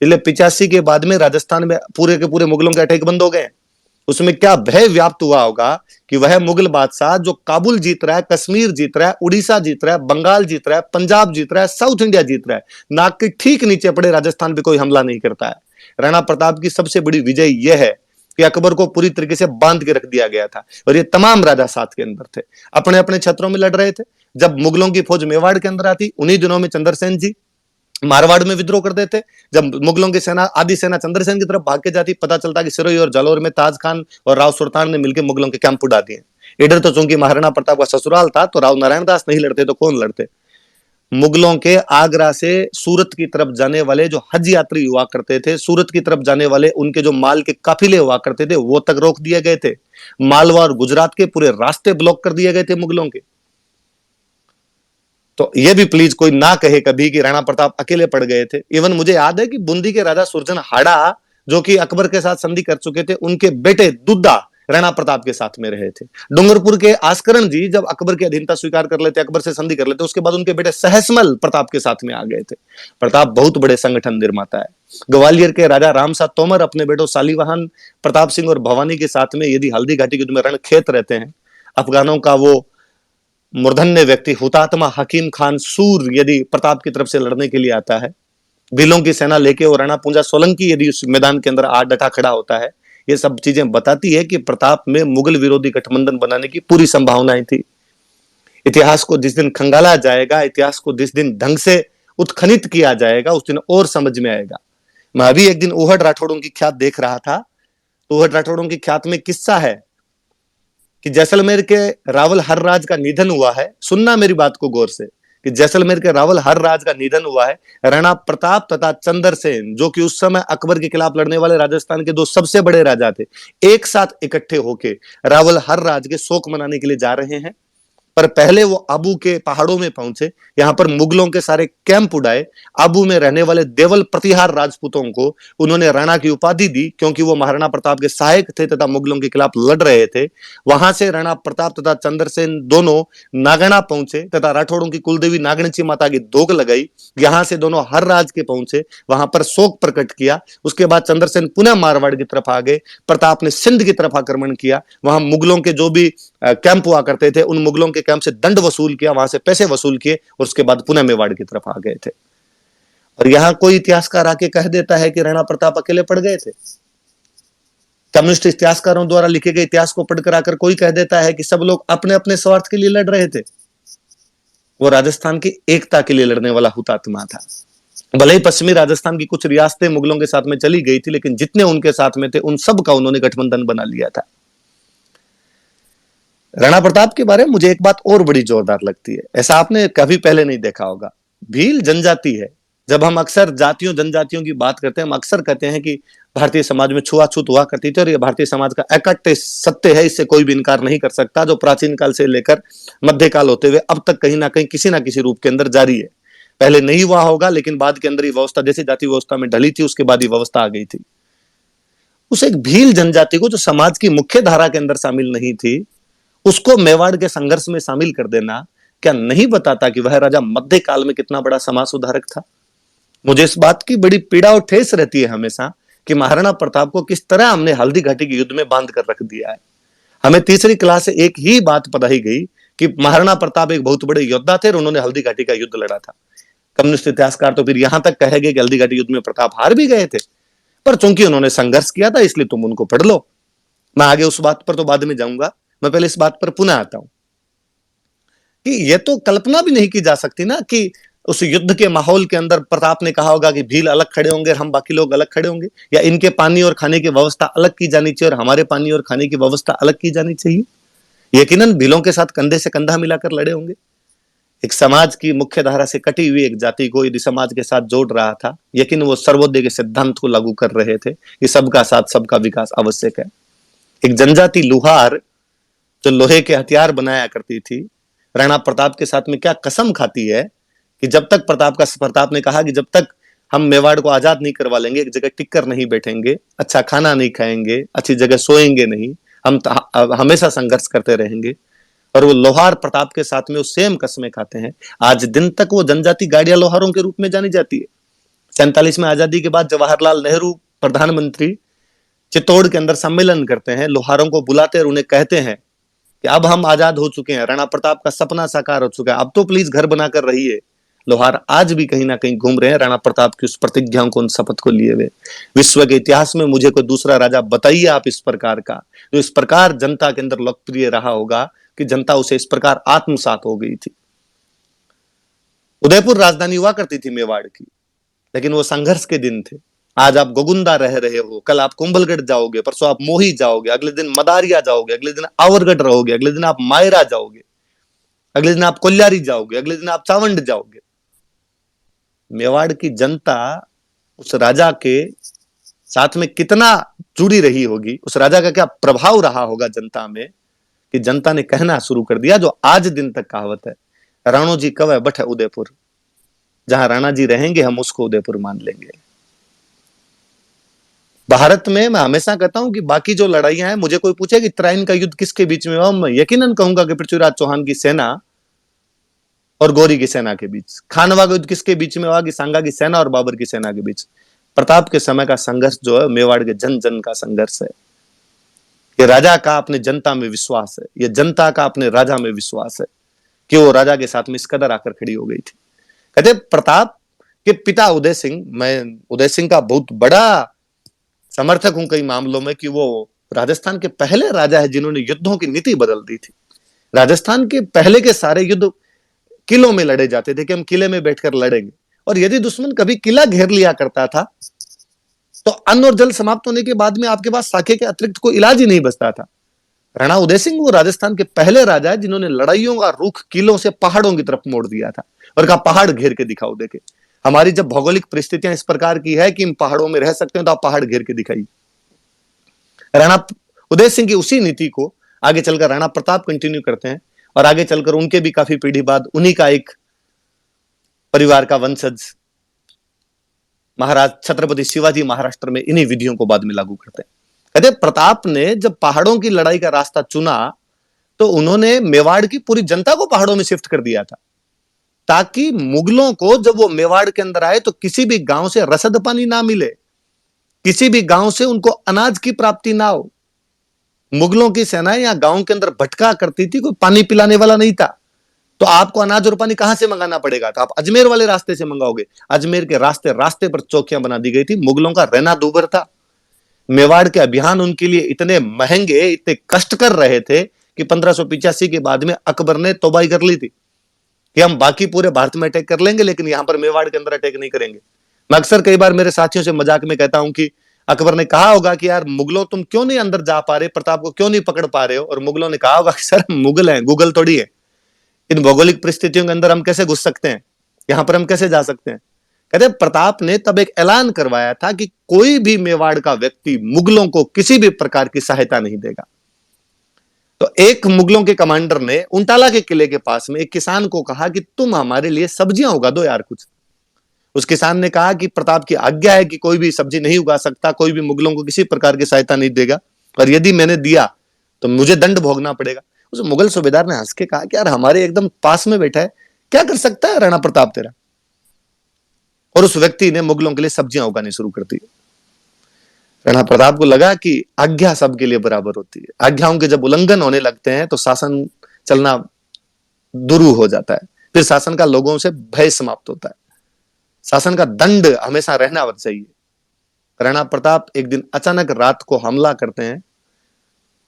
इसलिए 85 के बाद में राजस्थान में पूरे के पूरे मुगलों के अटैक बंद हो गए। उसमें क्या भय व्याप्त हुआ होगा कि वह मुगल बादशाह जो काबुल जीत रहा है, कश्मीर जीत रहा है, उड़ीसा जीत रहा है, बंगाल जीत रहा है, पंजाब जीत रहा है, साउथ इंडिया जीत रहा है, नाक के ठीक नीचे पड़े राजस्थान पे कोई हमला नहीं करता है। राणा प्रताप की सबसे बड़ी विजय यह है कि अकबर को पूरी तरीके से बांध के रख दिया गया था, और ये तमाम राजा साथ के अंदर थे, अपने अपने क्षेत्रों में लड़ रहे थे। जब मुगलों की फौज मेवाड़ के अंदर आती, उन्हीं दिनों में चंद्रसेन जी मारवाड़ में विद्रोह कर देते। जब मुगलों की सेना, आधी सेना चंद्रसेन की तरफ भाग के जाती, पता चलता कि सिरोही और जालौर में ताज खान और राव सुल्तान ने मिलकर मुगलों के कैंप उड़ा दिए। इधर तो चूंकि महाराणा प्रताप का ससुराल था, तो राव नारायण दास नहीं लड़ते तो कौन लड़ते। मुगलों के आगरा से सूरत की तरफ जाने वाले जो हज यात्री हुआ करते थे, सूरत की तरफ जाने वाले उनके जो माल के काफिले हुआ करते थे, वो तक रोक दिए गए थे। मालवा और गुजरात के पूरे रास्ते ब्लॉक कर दिए गए थे मुगलों के। तो ये भी प्लीज कोई ना कहे कभी कि राणा प्रताप अकेले पड़ गए थे। इवन मुझे याद है कि बूंदी के राजा सुरजन हाड़ा, जो कि अकबर के साथ संधि कर चुके थे, उनके बेटे दुद्दा राणा प्रताप के साथ में रहे थे। डूंगरपुर के आस्करण जी जब अकबर की अधीनता स्वीकार कर लेते, अकबर से संधि कर लेते, उसके बाद उनके बेटे सहसमल प्रताप के साथ में आ गए थे। प्रताप बहुत बड़े संगठन निर्माता है। ग्वालियर के राजा रामसा तोमर अपने बेटों शालीवाहन प्रताप सिंह और भवानी के साथ में यदि हल्दी घाटी के युद्ध में रणखेत रहते हैं, अफगानों का वो मूर्धन्य व्यक्ति हुतात्मा हकीम खान सूर यदि प्रताप की तरफ से लड़ने के लिए आता है, भीलों की सेना लेके और राणा पूंजा सोलंकी यदि उस मैदान के अंदर आ डटा खड़ा होता है, ये सब चीजें बताती है कि प्रताप में मुगल विरोधी गठबंधन बनाने की पूरी संभावनाएं थी। इतिहास को जिस दिन खंगाला जाएगा, इतिहास को जिस दिन ढंग से उत्खनित किया जाएगा, उस दिन और समझ में आएगा। मैं अभी एक दिन ओहड राठौड़ों की ख्यात देख रहा था, तो ओहड राठौड़ों की ख्यात में किस्सा है कि जैसलमेर के रावल हरराज का निधन हुआ है। सुनना मेरी बात को गौर से, कि जैसलमेर के रावल हरराज का निधन हुआ है। राणा प्रताप तथा चंद्रसेन, जो कि उस समय अकबर के खिलाफ लड़ने वाले राजस्थान के दो सबसे बड़े राजा थे, एक साथ इकट्ठे होके रावल हरराज के शोक मनाने के लिए जा रहे हैं। पर पहले वो आबू के पहाड़ों में पहुंचे, यहां पर मुगलों के सारे कैंप उड़ाए। आबू में रहने वाले देवल प्रतिहार राजपूतों को उन्होंने राणा की उपाधि दी, क्योंकि वो महाराणा प्रताप के सहायक थे तथा मुगलों के खिलाफ लड़ रहे थे। वहां से राणा प्रताप तथा चंद्रसेन दोनों नागना पहुंचे तथा राठौड़ों की कुलदेवी नागणची माता की दोग लगाई। यहां से दोनों हर राज के पहुंचे, वहां पर शोक प्रकट किया। उसके बाद चंद्रसेन पुनः मारवाड़ की तरफ आ गए। प्रताप ने सिंध की तरफ आक्रमण किया, वहां मुगलों के जो भी कैंप हुआ करते थे, उन मुगलों के कैंप से दंड वसूल किया, वहां से पैसे वसूल किए और उसके बाद पुनः मेवाड़ की तरफ आ गए थे। और यहां कोई इतिहासकार आके कह देता है कि राणा प्रताप अकेले पड़ गए थे। कम्युनिस्ट इतिहासकारों द्वारा लिखे गए इतिहास को पढ़कर आकर कोई कह देता है कि सब लोग अपने अपने स्वार्थ के लिए लड़ रहे थे। वो राजस्थान की एकता के लिए लड़ने वाला हुतात्मा था। भले ही पश्चिमी राजस्थान की कुछ रियासतें मुगलों के साथ में चली गई थी, लेकिन जितने उनके साथ में थे उन सब का उन्होंने गठबंधन बना लिया था। राणा प्रताप के बारे में मुझे एक बात और बड़ी जोरदार लगती है, ऐसा आपने कभी पहले नहीं देखा होगा। भील जनजाति है। जब हम अक्सर जातियों जनजातियों की बात करते हैं, हम अक्सर कहते हैं कि भारतीय समाज में छुआछूत हुआ करती थी और ये भारतीय समाज का अकट्ट सत्य है, इससे कोई भी इनकार नहीं कर सकता, जो प्राचीन काल से लेकर मध्यकाल होते हुए अब तक कहीं ना कहीं किसी ना किसी रूप के अंदर जारी है। पहले नहीं हुआ होगा, लेकिन बाद के अंदर ये व्यवस्था जैसे जाति व्यवस्था में ढली थी, उसके बाद ये व्यवस्था आ गई थी। उस एक भील जनजाति को जो समाज की मुख्य धारा के अंदर शामिल नहीं थी, उसको मेवाड़ के संघर्ष में शामिल कर देना क्या नहीं बताता कि वह राजा मध्यकाल में कितना बड़ा समाज सुधारक था। मुझे इस बात की बड़ी पीड़ा और ठेस रहती है हमेशा कि महाराणा प्रताप को किस तरह हमने हल्दी घाटी के युद्ध में बांध कर रख दिया है। हमें तीसरी क्लास से एक ही बात पढ़ाई गई कि महाराणा प्रताप एक बहुत बड़े योद्धा थे और उन्होंने हल्दी घाटी का युद्ध लड़ा था। कम्युनिस्ट इतिहासकार तो फिर यहां तक कहेंगे कि हल्दी घाटी युद्ध में प्रताप हार भी गए थे, पर चूंकि उन्होंने संघर्ष किया था इसलिए तुम उनको पढ़ लो। मैं आगे उस बात पर तो बाद में जाऊंगा, मैं पहले इस बात पर पुनः आता हूं कि यह तो कल्पना भी नहीं की जा सकती ना कि उस युद्ध के माहौल के अंदर प्रताप ने कहा होगा कि भील अलग खड़े होंगे और हम बाकी लोग अलग खड़े होंगे, या इनके पानी और खाने की व्यवस्था अलग की जानी चाहिए और हमारे पानी और खाने की व्यवस्था अलग की जानी चाहिए। यकीनन भीलों के साथ कंधे से कंधा मिलाकर लड़े होंगे। एक समाज की मुख्य धारा से कटी हुई एक जाति को यदि समाज के साथ जोड़ रहा था, यकीन वो सर्वोदय के सिद्धांत को लागू कर रहे थे कि सबका साथ सबका विकास आवश्यक है। एक जनजाति लुहार जो लोहे के हथियार बनाया करती थी, राणा प्रताप के साथ में क्या कसम खाती है कि जब तक प्रताप ने कहा कि जब तक हम मेवाड़ को आजाद नहीं करवा लेंगे, एक जगह टिक कर नहीं बैठेंगे, अच्छा खाना नहीं खाएंगे, अच्छी जगह सोएंगे नहीं, हम हमेशा संघर्ष करते रहेंगे। और वो लोहार प्रताप के साथ में वो सेम कस्में खाते हैं। आज दिन तक वो जनजाति गाड़िया लोहारों के रूप में जानी जाती है। 47 में आजादी के बाद जवाहरलाल नेहरू प्रधानमंत्री चित्तौड़ के अंदर सम्मेलन करते हैं, लोहारों को बुलाते और उन्हें कहते हैं कि अब हम आजाद हो चुके हैं, राणा प्रताप का सपना साकार हो चुका है, अब तो प्लीज घर बनाकर रहिए। लोहार आज भी कहीं ना कहीं घूम रहे हैं राणा प्रताप की उस प्रतिज्ञाओं को, उन शपथ को लिए हुए। विश्व के इतिहास में मुझे कोई दूसरा राजा बताइए आप इस प्रकार का, जो इस प्रकार जनता के अंदर लोकप्रिय रहा होगा कि जनता उसे इस प्रकार आत्मसात हो गई थी। उदयपुर राजधानी हुआ करती थी मेवाड़ की, लेकिन वो संघर्ष के दिन थे। आज आप गोगुंदा रह रहे हो, कल आप कुंभलगढ़ जाओगे, परसों आप मोही जाओगे, अगले दिन मदारिया जाओगे, अगले दिन आवरगढ़ रहोगे, अगले दिन आप मायरा जाओगे, अगले दिन आप कोल्यारी जाओगे, अगले दिन आप चावंड जाओगे। मेवाड़ की जनता उस राजा के साथ में कितना जुड़ी रही होगी, उस राजा का क्या प्रभाव रहा होगा जनता में, कि जनता ने कहना शुरू कर दिया जो आज दिन तक कहावत है, राणो जी कवे बठ उदयपुर, जहां राणा जी रहेंगे हम उसको उदयपुर मान लेंगे। भारत में मैं हमेशा कहता हूं कि बाकी जो लड़ाइयां हैं, मुझे कोई पूछे कि तराइन का युद्ध किसके बीच में हुआ, मैं यकीनन कहूंगा कि पृथ्वीराज चौहान की सेना और गौरी की सेना के बीच। खानवा का युद्ध किसके बीच में हुआ, कि सांगा की सेना और बाबर की सेना के बीच। प्रताप के समय का संघर्ष जो है, मेवाड़ के जन जन का संघर्ष है। ये राजा का अपने जनता में विश्वास है, ये जनता का अपने राजा में विश्वास है कि वो राजा के साथ में इस कदर आकर खड़ी हो गई थी। कहते प्रताप के पिता उदय सिंह, मैं उदय सिंह का बहुत बड़ा समर्थक हूं कई मामलों में, कि वो राजस्थान के पहले राजा है जिन्होंने युद्धों की नीति बदल दी थी। राजस्थान के पहले के सारे युद्ध किलों में लड़े जाते थे कि हम किले में बैठकर लड़ेंगे, और यदि दुश्मन कभी किला घेर लिया करता था तो अन्न और जल समाप्त होने के बाद में आपके पास साखे के अतिरिक्त कोई इलाज ही नहीं बचता था। राणा उदय सिंह वो राजस्थान के पहले राजा है जिन्होंने लड़ाइयों का रुख किलों से पहाड़ों की तरफ मोड़ दिया था और कहा पहाड़ घेर के दिखाओ। देखे हमारी जब भौगोलिक परिस्थितियां इस प्रकार की है कि हम पहाड़ों में रह सकते हैं, तो आप पहाड़ घेर के दिखाइए। राणा उदय सिंह की उसी नीति को आगे चलकर राणा प्रताप कंटिन्यू करते हैं, और आगे चलकर उनके भी काफी पीढ़ी बाद उन्हीं का एक परिवार का वंशज महाराज छत्रपति शिवाजी महाराष्ट्र में इन्हीं विधियों को बाद में लागू करते हैं। कहते प्रताप ने जब पहाड़ों की लड़ाई का रास्ता चुना तो उन्होंने मेवाड़ की पूरी जनता को पहाड़ों में शिफ्ट कर दिया था, ताकि मुगलों को जब वो मेवाड़ के अंदर आए तो किसी भी गांव से रसद पानी ना मिले, किसी भी गांव से उनको अनाज की प्राप्ति ना हो। मुगलों की सेनाएं यहां गांव के अंदर भटका करती थी, कोई पानी पिलाने वाला नहीं था, तो आपको अनाज और पानी कहां से मंगाना पड़ेगा, तो आप अजमेर वाले रास्ते से मंगाओगे। अजमेर के रास्ते रास्ते पर चौकियां बना दी गई थी। मुगलों का रहना दूभर था। मेवाड़ के अभियान उनके लिए इतने महंगे, इतने कष्टकर रहे थे कि 1585 के बाद में अकबर ने तौबाई कर ली थी कि हम बाकी पूरे भारत में अटैक कर लेंगे, लेकिन यहां पर मेवाड़ के अंदर अटैक नहीं करेंगे। मैं अक्सर कई बार मेरे साथियों से मजाक में कहता हूं कि अकबर ने कहा होगा कि यार मुगलों तुम क्यों नहीं अंदर जा पा रहे, प्रताप को क्यों नहीं पकड़ पा रहे हो, और मुगलों ने कहा होगा कि सर मुगल हैं, गूगल थोड़ी है, इन भौगोलिक परिस्थितियों के अंदर हम कैसे घुस सकते हैं, यहां पर हम कैसे जा सकते हैं। कहते प्रताप ने तब एक ऐलान करवाया था कि कोई भी मेवाड़ का व्यक्ति मुगलों को किसी भी प्रकार की सहायता नहीं देगा। तो एक मुगलों के कमांडर ने उंटाला के किले के पास में एक किसान को कहा कि तुम हमारे लिए सब्जियां उगा दो यार कुछ। उस किसान ने कहा कि प्रताप की आज्ञा है कि कोई भी सब्जी नहीं उगा सकता, कोई भी मुगलों को किसी प्रकार की सहायता नहीं देगा, और यदि मैंने दिया तो मुझे दंड भोगना पड़ेगा। उस मुगल सूबेदार ने हंस के कहा कि यार हमारे एकदम पास में बैठा है, क्या कर सकता है राणा प्रताप तेरा। और उस व्यक्ति ने मुगलों के लिए सब्जियां उगानी शुरू कर दी। राणा प्रताप को लगा कि आज्ञा सबके लिए बराबर होती है, आज्ञाओं के जब उल्लंघन होने लगते हैं तो शासन चलना दुरू हो जाता है, फिर शासन का लोगों से भय समाप्त होता है, शासन का दंड हमेशा रहना चाहिए। राणा प्रताप एक दिन अचानक रात को हमला करते हैं,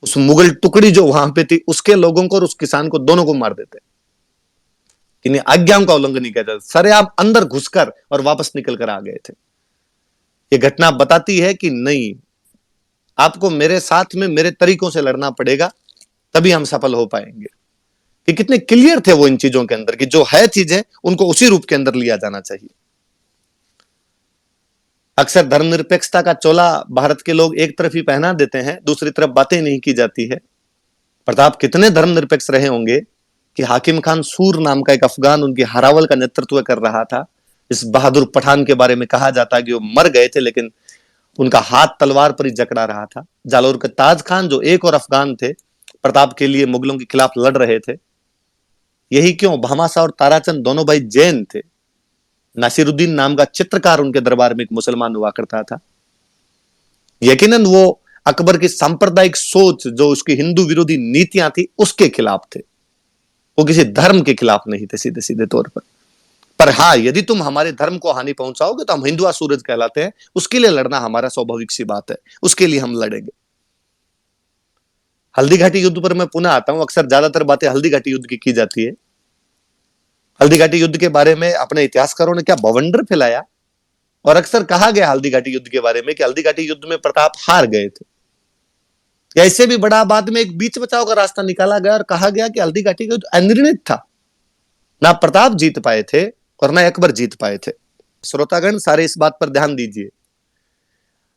उस मुगल टुकड़ी जो वहां पे थी उसके लोगों को और उस किसान को दोनों को मार देते हैं। इन्हें आज्ञाओं का उल्लंघन नहीं किया जाता, सरेआम अंदर घुसकर और वापस निकल कर आ गए थे। ये घटना बताती है कि नहीं, आपको मेरे साथ में मेरे तरीकों से लड़ना पड़ेगा, तभी हम सफल हो पाएंगे। कि कितने क्लियर थे वो इन चीजों के अंदर, कि जो है चीजें उनको उसी रूप के अंदर लिया जाना चाहिए। अक्सर धर्मनिरपेक्षता का चोला भारत के लोग एक तरफ ही पहना देते हैं, दूसरी तरफ बातें नहीं की जाती है। प्रताप कितने धर्मनिरपेक्ष रहे होंगे कि हाकिम खान सूर नाम का एक अफगान उनकी हरावल का नेतृत्व कर रहा था। इस बहादुर पठान के बारे में कहा जाता है कि वो मर गए थे, लेकिन उनका हाथ तलवार पर ही जकड़ा रहा था। जालोर के ताज खान जो एक और अफगान थे, प्रताप के लिए मुगलों के खिलाफ लड़ रहे थे। यही क्यों, भामाशाह और ताराचंद दोनों भाई जैन थे। नासिरुद्दीन नाम का चित्रकार उनके दरबार में एक मुसलमान हुआ करता था। यकीनन वो अकबर की सांप्रदायिक सोच, जो उसकी हिंदू विरोधी नीतियां थी, उसके खिलाफ थे, वो किसी धर्म के खिलाफ नहीं थे सीधे सीधे तौर पर हाँ, यदि तुम हमारे धर्म को हानि पहुंचाओगे तो हम हिंदुआ सूरज कहलाते हैं, उसके लिए लड़ना हमारा स्वाभाविक सी बात है, उसके लिए हम लड़ेंगे। हल्दी घाटी युद्ध पर मैं पुनः आता हूं। अक्सर ज्यादातर बातें हल्दी घाटी युद्ध की जाती है। हल्दी घाटी युद्ध के बारे में अपने इतिहासकारों ने क्या बवंडर फैलाया, और अक्सर कहा गया हल्दी घाटी युद्ध के बारे में कि हल्दी घाटी युद्ध में प्रताप हार गए थे, या इससे भी बड़ा बाद में एक बीच बचाव का रास्ता निकाला गया और कहा गया कि हल्दी घाटी का युद्ध अनिर्णित था, ना प्रताप जीत पाए थे और ना अकबर जीत पाए थे। श्रोतागण सारे इस बात पर ध्यान दीजिए,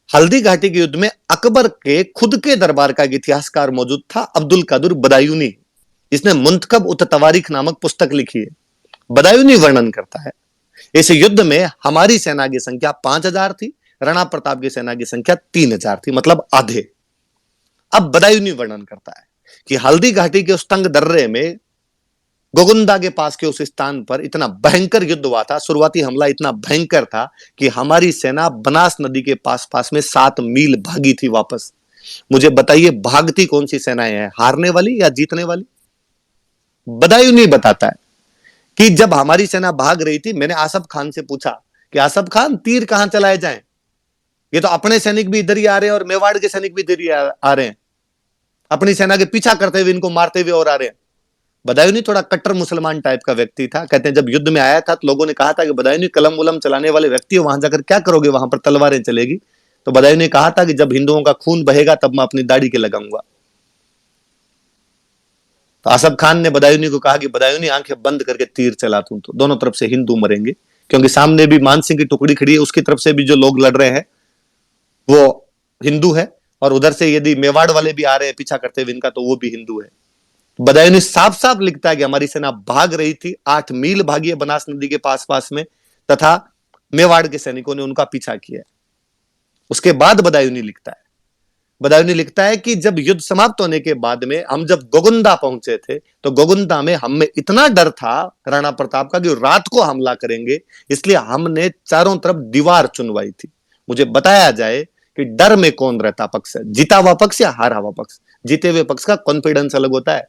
हल्दी घाटी के युद्ध में अकबर के खुद के दरबार का एक इतिहासकार मौजूद था, अब्दुल कादिर बदायूनी, जिसने मुंतखब उत तवारीख नामक पुस्तक लिखी है। बदायूनी वर्णन करता है, इस युद्ध में हमारी सेना की संख्या 5000 थी, राणा प्रताप की सेना की संख्या 3000 थी, मतलब आधे। अब बदायूंनी वर्णन करता है कि हल्दी घाटी के उस तंग दर्रे में गोगुंदा के पास के उस स्थान पर इतना भयंकर युद्ध हुआ था, शुरुआती हमला इतना भयंकर था कि हमारी सेना बनास नदी के पास पास में 7 मील भागी थी वापस। मुझे बताइए, भागती कौन सी सेनाएं हैं, हारने वाली या जीतने वाली? बदायूंनी बताता है कि जब हमारी सेना भाग रही थी, मैंने आसफ खान से पूछा कि आसफ खान, तीर कहां चलाए जाएं? ये तो अपने सैनिक भी इधर ही आ रहे हैं और मेवाड़ के सैनिक भी इधर ही आ रहे हैं, अपनी सेना के पीछा करते हुए, इनको मारते हुए और आ रहे हैं। बदायूंनी थोड़ा कट्टर मुसलमान टाइप का व्यक्ति था। कहते हैं जब युद्ध में आया था तो लोगों ने कहा था कि बदायूंनी कलम उलम चलाने वाले व्यक्ति हो, वहां जाकर क्या करोगे, वहां पर तलवारें चलेगी। तो बदायूंनी ने कहा था कि जब हिंदुओं का खून बहेगा तब मैं अपनी दाढ़ी के लगाऊंगा। तो आसफ खान ने बदायूंनी को कहा कि बदायूंनी, आंखें बंद करके तीर चला तू, तो दोनों तरफ से हिंदू मरेंगे, क्योंकि सामने भी मान सिंह की टुकड़ी खड़ी है, उसकी तरफ से भी जो लोग लड़ रहे हैं वो हिंदू है, और उधर से यदि मेवाड़ वाले भी आ रहे हैं पीछा करते हुए इनका, तो वो भी हिंदू है। बदायूंनी साफ साफ लिखता है कि हमारी सेना भाग रही थी, 8 मील भागी है बनास नदी के पास पास में, तथा मेवाड़ के सैनिकों ने उनका पीछा किया। उसके बाद बदायूंनी लिखता है कि जब युद्ध समाप्त होने के बाद में हम जब गोगुंदा पहुंचे थे, तो गोगुंदा में हमें इतना डर था राणा प्रताप का कि रात को हमला करेंगे, इसलिए हमने चारों तरफ दीवार चुनवाई थी। मुझे बताया जाए कि डर में कौन रहता पक्ष है, जीता हुआ पक्ष या हारा हुआ पक्ष? जीते हुए पक्ष का कॉन्फिडेंस अलग होता है।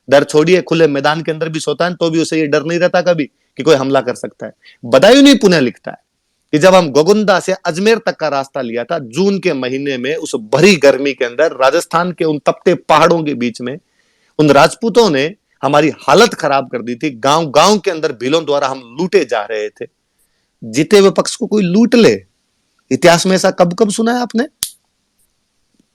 डर छोड़िए, खुले मैदान के अंदर भी सोता है तो भी उसे ये डर नहीं रहता कभी कि कोई हमला कर सकता है। बदायूंनी पुनः लिखता है कि जब हम गोगुंदा से अजमेर तक का रास्ता लिया था, जून के महीने में, उस भरी गर्मी के अंदर, राजस्थान के उन तपते पहाड़ों के बीच में, उन राजपूतों ने हमारी हालत खराब कर दी थी। गांव गांव के अंदर भीलों द्वारा हम लूटे जा रहे थे। जीते हुए पक्ष को कोई लूट ले, इतिहास में ऐसा कब कब सुना है आपने?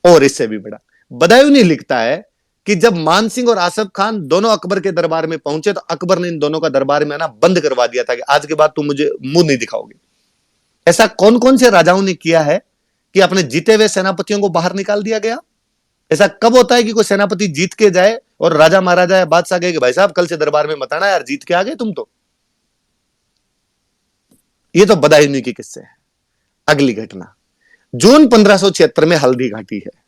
और इससे भी बड़ा, बदायूंनी लिखता है कि जब मान सिंह और आसफ खान दोनों अकबर के दरबार में पहुंचे, तो अकबर ने इन दोनों का दरबार में आना बंद करवा दिया था कि आज के बाद तुम मुझे मुंह नहीं दिखाओगे। ऐसा कौन कौन से राजाओं ने किया है कि अपने जीते हुए सेनापतियों को बाहर निकाल दिया गया? ऐसा कब होता है कि कोई सेनापति जीत के जाए और राजा महाराजा या बादशाह कहे कि भाई साहब कल से दरबार में मत आना यार, जीत के आ गए तुम तो? ये तो बदायूंनी के किस्से है। अगली घटना जून 1576 में हल्दी घाटी है।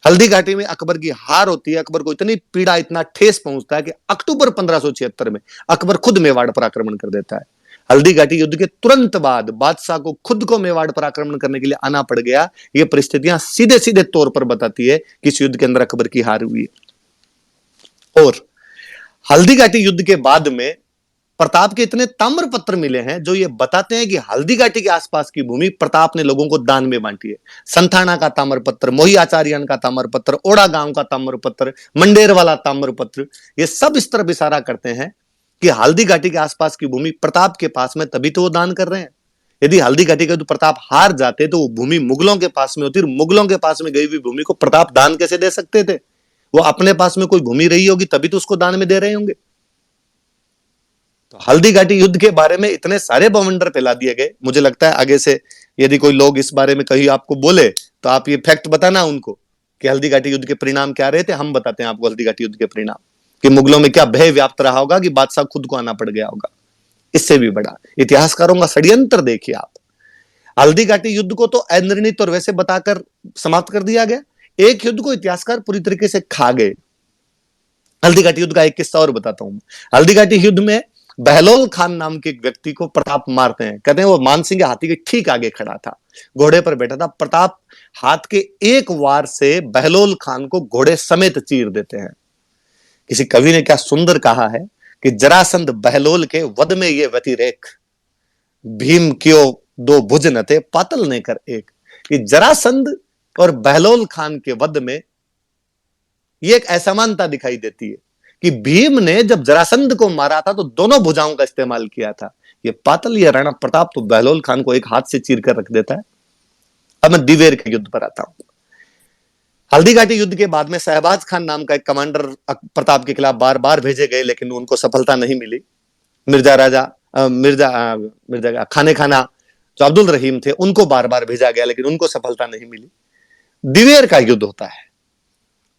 हल्दी घाटी में अकबर की हार होती है। अकबर को इतनी पीड़ा, इतना ठेस पहुंचता है कि अक्टूबर 1576 में अकबर खुद मेवाड़ पर आक्रमण कर देता है। हल्दी घाटी युद्ध के तुरंत बाद बादशाह को खुद को मेवाड़ पर आक्रमण करने के लिए आना पड़ गया। ये परिस्थितियां सीधे सीधे तौर पर बताती है कि इस युद्ध के अंदर अकबर की हार हुई है। और हल्दी घाटी युद्ध के बाद में प्रताप के इतने ताम्र पत्र मिले हैं जो ये बताते हैं कि हल्दी घाटी के आसपास की भूमि प्रताप ने लोगों को दान में बांटी है। संथाना का ताम्र पत्र, मोही आचार्यन का ताम्र पत्र, ओड़ा गांव का ताम्र पत्र, मंडेर वाला ताम्र पत्र, ये सब इस तरफ इशारा करते हैं कि हल्दी घाटी के आसपास की भूमि प्रताप के पास में, तभी तो वो दान कर रहे हैं। यदि हल्दी घाटी का प्रताप हार जाते तो वो भूमि मुगलों के पास में होती, मुगलों के पास में गई हुई भूमि को प्रताप दान कैसे दे सकते थे? वो अपने पास में कोई भूमि रही होगी तभी तो उसको दान में दे रहे होंगे। तो हल्दी घाटी युद्ध के बारे में इतने सारे बवंडर फैला दिए गए। मुझे लगता है आगे से यदि कोई लोग इस बारे में कहीं आपको बोले तो आप ये फैक्ट बताना उनको कि हल्दी घाटी युद्ध के परिणाम क्या रहे थे। हम बताते हैं आपको हल्दी घाटी युद्ध के परिणाम, कि मुगलों में क्या भय व्याप्त रहा होगा कि बादशाह खुद को आना पड़ गया होगा। इससे भी बड़ा इतिहासकारों का षड्यंत्र देखिए आप। हल्दी घाटी युद्ध को तो अनिर्णित और वैसे बताकर समाप्त कर दिया गया। एक युद्ध को इतिहासकार पूरी तरीके से खा गए। हल्दी घाटी युद्ध का एक किस्सा और बताता हूं। हल्दी घाटी युद्ध में बहलोल खान नाम के एक व्यक्ति को प्रताप मारते हैं। कहते हैं वो मान सिंह के हाथी के ठीक आगे खड़ा था, घोड़े पर बैठा था। प्रताप हाथ के एक वार से बहलोल खान को घोड़े समेत चीर देते हैं। किसी कवि ने क्या सुंदर कहा है कि जरासंध बहलोल के वध में ये व्यतिरेक, भीम क्यों दो भुज न थे पातल ने कर एक। कि जरासंध और बहलोल खान के वध में ये एक असमानता दिखाई देती है कि भीम ने जब जरासंध को मारा था तो दोनों भुजाओं का इस्तेमाल किया था। ये पातल, ये राणा प्रताप तो बहलोल खान को एक हाथ से चीर कर रख देता है। अब मैं दिवेर के युद्ध पर आता हूं। हल्दी घाटी युद्ध के बाद में शहबाज खान नाम का एक कमांडर प्रताप के खिलाफ बार बार भेजे गए, लेकिन उनको सफलता नहीं मिली। मिर्जा खाने खाना जो अब्दुल रहीम थे उनको बार बार भेजा गया, लेकिन उनको सफलता नहीं मिली। दिवेर का युद्ध होता है।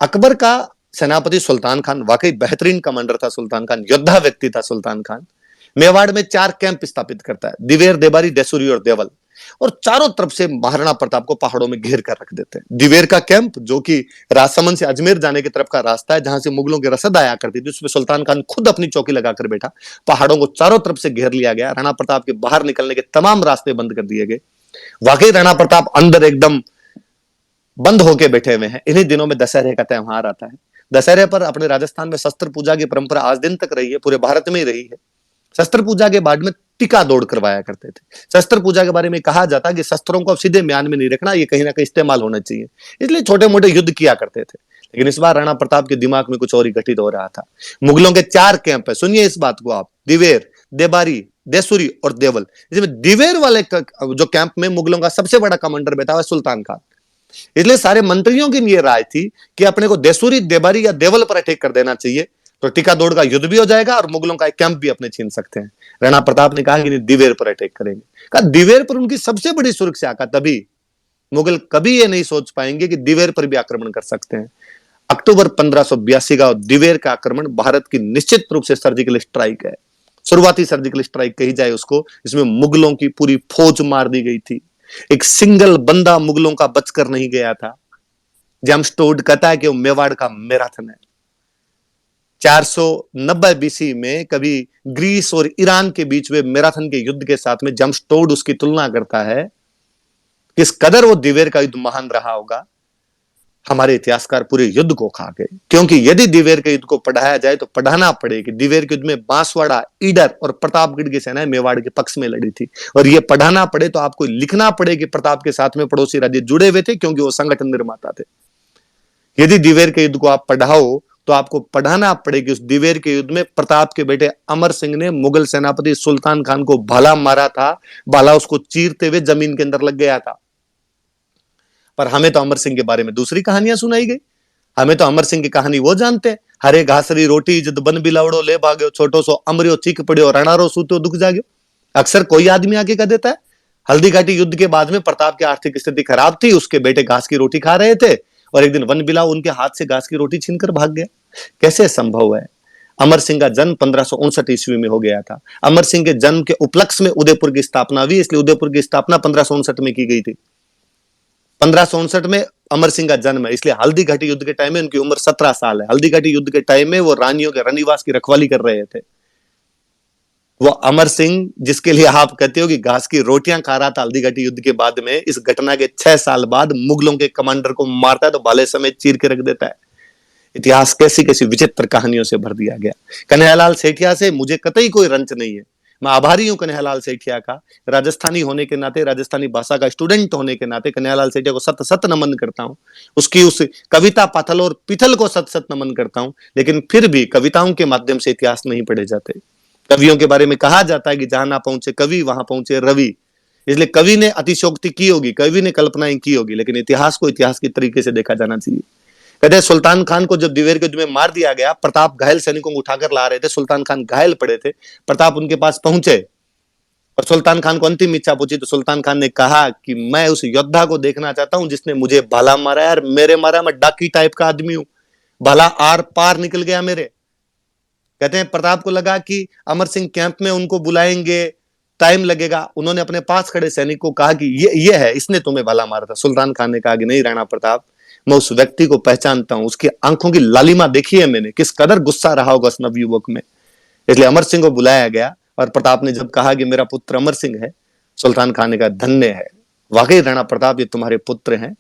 अकबर का सेनापति सुल्तान खान वाकई बेहतरीन कमांडर था। सुल्तान खान योद्धा व्यक्ति था। सुल्तान खान मेवाड़ में 4 कैंप स्थापित करता है, दिवेर, देबारी, डेसुरी और देवल। और चारों तरफ से महाराणा प्रताप को पहाड़ों में घेर कर रख देते हैं। दिवेर का कैंप, जो कि राजसमंद से अजमेर जाने की तरफ का रास्ता है, जहां से मुगलों की रसद आया करती थी, उसमें सुल्तान खान खुद अपनी चौकी लगाकर बैठा। पहाड़ों को चारों तरफ से घेर लिया गया। राणा प्रताप के बाहर निकलने के तमाम रास्ते बंद कर दिए गए। वाकई राणा प्रताप अंदर एकदम बंद होके बैठे हुए हैं। इन्हीं दिनों में दशहरे का त्योहार आता है। दशहरे पर अपने राजस्थान में शस्त्र पूजा की परंपरा आज दिन तक रही है, पूरे भारत में ही रही है। शस्त्र पूजा के बाद में टिका दौड़ करवाया करते थे। शस्त्र पूजा के बारे में कहा जाता है कि शस्त्रों को सीधे म्यान में नहीं रखना, ये कहीं ना कहीं इस्तेमाल होना चाहिए, इसलिए छोटे मोटे युद्ध किया करते थे। लेकिन इस बार राणा प्रताप के दिमाग में कुछ और ही घटित हो रहा था। मुगलों के 4 कैंप है, सुनिए इस बात को आप, दिवेर, देबारी, देसुरी और देवल। इसमें दिवेर वाले जो कैंप में मुगलों का सबसे बड़ा कमांडर बैठा हुआ है सुल्तान खान। इसलिए सारे मंत्रियों की ये राय थी कि अपने को देसुरी, देबारी या देवल पर अटैक कर देना चाहिए, तो टिका दौड़ का युद्ध भी हो जाएगा और मुगलों का एक कैंप भी अपने छीन सकते हैं। राणा प्रताप ने कहा कि नहीं, दिवेर पर अटैक करेंगे। कहा दिवेर पर उनकी सबसे बड़ी सुरक्षा का, तभी मुगल कभी ये नहीं सोच पाएंगे कि दिवेर पर भी आक्रमण कर सकते हैं। अक्टूबर 1582 का दिवेर का आक्रमण भारत की निश्चित रूप से सर्जिकल स्ट्राइक है, शुरुआती सर्जिकल स्ट्राइक कही जाए उसको। इसमें मुगलों की पूरी फौज मार दी गई थी। एक सिंगल बंदा मुगलों का बचकर नहीं गया था। जेम्स टोड कहता है कि वो मेवाड़ का मैराथन है। 490 बीसी में कभी ग्रीस और ईरान के बीच में मैराथन के युद्ध के साथ में जेम्स टोड उसकी तुलना करता है। किस कदर वो दिवेर का युद्ध महान रहा होगा। हमारे इतिहासकार पूरे युद्ध को खा गए, क्योंकि यदि दिवेर के युद्ध को पढ़ाया जाए तो पढ़ाना पड़े कि दिवेर के युद्ध में बांसवाड़ा, ईडर और प्रतापगढ़ की सेनाएं मेवाड़ के पक्ष में लड़ी थी। और ये पढ़ाना पड़े तो आपको लिखना पड़े कि प्रताप के साथ में पड़ोसी राज्य जुड़े हुए थे, क्योंकि वो संगठन निर्माता थे। यदि दिवेर के युद्ध को आप पढ़ाओ तो आपको पढ़ाना पड़े कि उस दिवेर के युद्ध में प्रताप के बेटे अमर सिंह ने मुगल सेनापति सुल्तान खान को भाला मारा था। भाला उसको चीरते हुए जमीन के अंदर लग गया था। पर हमें तो अमर सिंह के बारे में दूसरी कहानियां सुनाई गई। हमें तो अमर सिंह की कहानी वो जानते हैं, हरे घासरी रोटी जद बन बिलावड़ो ले भाग्यो, छोटो सो अमरियो चीख पड़ियो, रणारो सूतो दुख जाग्यो। अक्सर कोई आदमी आके कह देता है। हल्दी घाटी युद्ध के बाद में प्रताप की आर्थिक स्थिति खराब थी, उसके बेटे घास की रोटी खा रहे थे और एक दिन वन बिलाव उनके हाथ से घास की रोटी छीनकर भाग गया। कैसे संभव है? अमर सिंह का जन्म 1559 ईस्वी में हो गया था। अमर सिंह के जन्म के उपलक्ष्य में उदयपुर की स्थापना हुई, इसलिए उदयपुर की स्थापना 1559 में की गई थी। 1559 में अमर सिंह का जन्म है, इसलिए हल्दी घाटी युद्ध के टाइम में उनकी उम्र 17 साल है। हल्दी घाटी युद्ध के टाइम में वो रानियों के रनिवास की रखवाली कर रहे थे। वो अमर सिंह जिसके लिए आप कहते हो कि घास की रोटियां खा रहा था हल्दी घाटी युद्ध के बाद में, इस घटना के 6 साल बाद मुगलों के कमांडर को मारता है तो भाले समेत चीर के रख देता है। इतिहास कैसी कैसी विचित्र कहानियों से भर दिया गया। कन्हैयालाल सेठिया से मुझे कतई कोई रंच नहीं है। मैं आभारी हूं कन्हैयालाल सेठिया का। राजस्थानी होने के नाते, राजस्थानी भाषा का स्टूडेंट होने के नाते कन्हैयालाल सेठिया को सत सत नमन करता हूं। उसकी उस कविता पाथल और पिथल को सत सत नमन करता हूं। लेकिन फिर भी कविताओं के माध्यम से इतिहास नहीं पढ़े जाते। कवियों के बारे में कहा जाता है कि जहां ना पहुंचे कवि वहां पहुंचे रवि। इसलिए कवि ने अतिशोक्ति की होगी, कवि ने कल्पनाएं की होगी, लेकिन इतिहास को इतिहास की तरीके से देखा जाना चाहिए। कहते हैं सुल्तान खान को जब दिवेर के युद्ध में मार दिया गया, प्रताप घायल सैनिकों को उठाकर ला रहे थे, सुल्तान खान घायल पड़े थे। प्रताप उनके पास पहुंचे और सुल्तान खान को अंतिम इच्छा पूछी तो सुल्तान खान ने कहा कि मैं उस योद्धा को देखना चाहता हूं जिसने मुझे भाला मारा है। यार मेरे मारा, मैं डाकी टाइप का आदमी हूं, भाला आर पार निकल गया मेरे। कहते हैं प्रताप को लगा कि अमर सिंह कैंप में उनको बुलाएंगे, टाइम लगेगा। उन्होंने अपने पास खड़े सैनिक को कहा कि ये है, इसने तुम्हें भाला मारा था। सुल्तान खान ने कहा कि नहीं राणा प्रताप, मैं उस व्यक्ति को पहचानता हूं, उसकी आंखों की लालिमा देखी है मैंने, किस कदर गुस्सा रहा होगा उस नवयुवक में। इसलिए अमर सिंह को बुलाया गया और प्रताप ने जब कहा कि मेरा पुत्र अमर सिंह है, सुल्तान खान ने कहा धन्य है, वाकई राणा प्रताप ये तुम्हारे पुत्र हैं,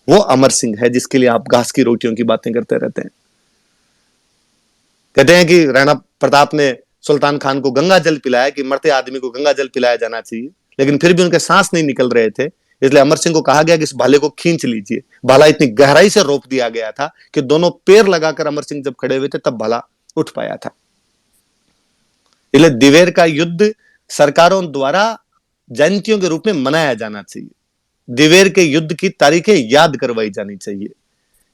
वो अमर सिंह है जिसके लिए आप घास की रोटियों की बातें करते रहते हैं। कहते हैं कि राणा प्रताप ने सुल्तान खान को गंगा जल पिलाया कि मरते आदमी को गंगा जल पिलाया जाना चाहिए, लेकिन फिर भी उनके सांस नहीं निकल रहे थे। इसलिए अमर सिंह को कहा गया कि इस भाले को खींच लीजिए। भाला इतनी गहराई से रोप दिया गया था कि दोनों पैर लगाकर अमर सिंह जब खड़े हुए थे तब भाला उठ पाया था। इसलिए दिवेर का युद्ध सरकारों द्वारा जयंतियों के रूप में मनाया जाना चाहिए। दिवेर के युद्ध की तारीखें याद करवाई जानी चाहिए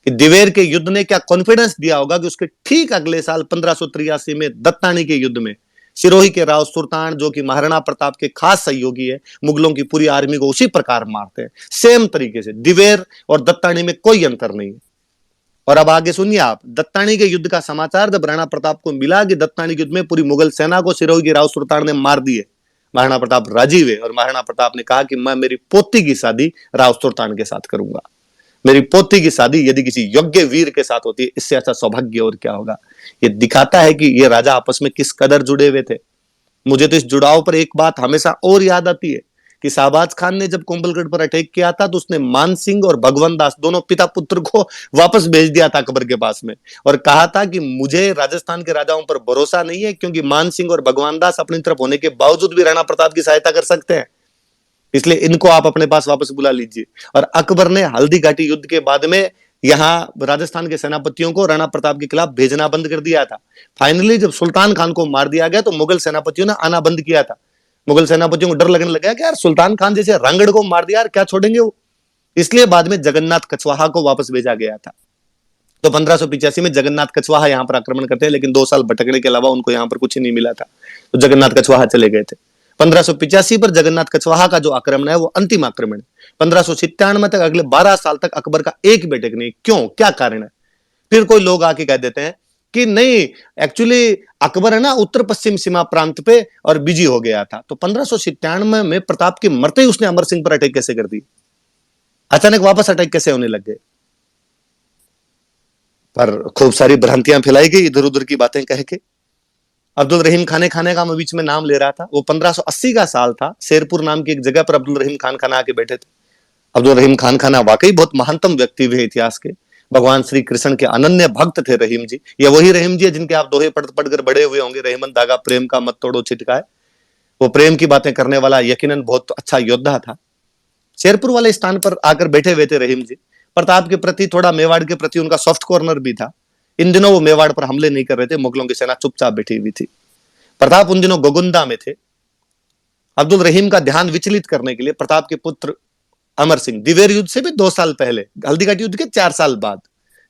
कि दिवेर के युद्ध ने क्या कॉन्फिडेंस दिया होगा कि उसके ठीक अगले साल 1583 में दत्तानी के युद्ध में सिरोही के राव सुल्तान, जो कि महाराणा प्रताप के खास सहयोगी है, मुगलों की पूरी आर्मी को उसी प्रकार मारते हैं। सेम तरीके से दिवेर और दत्तानी में कोई अंतर नहीं है। और अब आगे सुनिए आप, दत्तानी के युद्ध का समाचार जब राणा प्रताप को मिला कि दत्तानी के युद्ध में पूरी मुगल सेना को सिरोही के राव सुल्तान ने मार दिए, महाराणा प्रताप राजी हुए और महाराणा प्रताप ने कहा कि मैं मेरी पोती की शादी राव सुल्तान के साथ करूंगा। मेरी पोती की शादी यदि किसी योग्य वीर के साथ होती है, इससे अच्छा सौभाग्य और क्या होगा। ये दिखाता है कि ये राजा आपस में किस कदर जुड़े हुए थे। मुझे तो इस जुड़ाव पर एक बात हमेशा और याद आती है कि शाहबाज खान ने जब कुंभलगढ़ पर अटैक किया था तो उसने मान सिंह और भगवंत दास दोनों पिता पुत्र को वापस भेज दिया था अकबर के पास में और कहा था कि मुझे राजस्थान के राजाओं पर भरोसा नहीं है, क्योंकि मान सिंह और भगवंत दास अपनी तरफ होने के बावजूद भी राणा प्रताप की सहायता कर सकते हैं, इसलिए इनको आप अपने पास वापस बुला लीजिए। और अकबर ने हल्दी घाटी युद्ध के बाद में यहां राजस्थान के सेनापतियों को राणा प्रताप के खिलाफ भेजना बंद कर दिया था। फाइनली जब सुल्तान खान को मार दिया गया तो मुगल सेनापतियों ने आना बंद किया था। मुगल सेनापतियों को डर लगने लगा कि यार सुल्तान खान जैसे रांगड़ को मार दिया, यार क्या छोड़ेंगे वो। इसलिए बाद में जगन्नाथ कछवाहा को वापस भेजा गया था। तो 1585 में जगन्नाथ कछवाहा यहां पर आक्रमण करते हैं, लेकिन 2 साल भटकने के अलावा उनको यहां पर कुछ नहीं मिला था, तो जगन्नाथ कछवाहा चले गए थे। 1585 पर जगन्नाथ कछवाहा का जो आक्रमण है वो अंतिम आक्रमण है। 1597 तक अगले 12 साल तक अकबर का एक बेटे नहीं। क्यों, क्या कारण है? फिर कोई लोग आके कह देते हैं कि नहीं, एक्चुअली अकबर है ना उत्तर पश्चिम सीमा प्रांत पे और बिजी हो गया था। तो 1597 में प्रताप के मरते ही उसने अमर सिंह पर अटैक कैसे कर दी? अचानक वापस अटैक कैसे होने लग गए? पर खूब सारी भ्रांतियां फैलाई गई इधर उधर की बातें कह के। अब्दुल रहीम खाने का मैं बीच में नाम ले रहा था, वो 1580 का साल था। शेरपुर नाम की एक जगह पर अब्दुल रहीम खाना आके बैठे थे। अब्दुल रहीम खाना वाकई बहुत महानतम व्यक्ति हुए इतिहास के। भगवान श्री कृष्ण के अनन्य भक्त थे रहीम जी। ये वही रहीम जी है जिनके आप दोहे पढ़कर बड़े हुए होंगे, रहीमन धागा प्रेम का मत तोड़ो छिटकाए। वो प्रेम की बातें करने वाला यकीनन बहुत अच्छा योद्धा था। शेरपुर वाले स्थान पर आकर बैठे हुए थे रहीम जी। प्रताप के प्रति, थोड़ा मेवाड़ के प्रति उनका सॉफ्ट कॉर्नर भी था। इन दिनों वो मेवाड़ पर हमले नहीं कर रहे थे, मुगलों की सेना चुपचाप बैठी हुई थी। प्रताप उन दिनों गोगुंदा में थे। अब्दुल रहीम का ध्यान विचलित करने के लिए प्रताप के पुत्र अमर सिंह दिवेर युद्ध से भी 2 साल पहले, हल्दीघाटी युद्ध के 4 साल बाद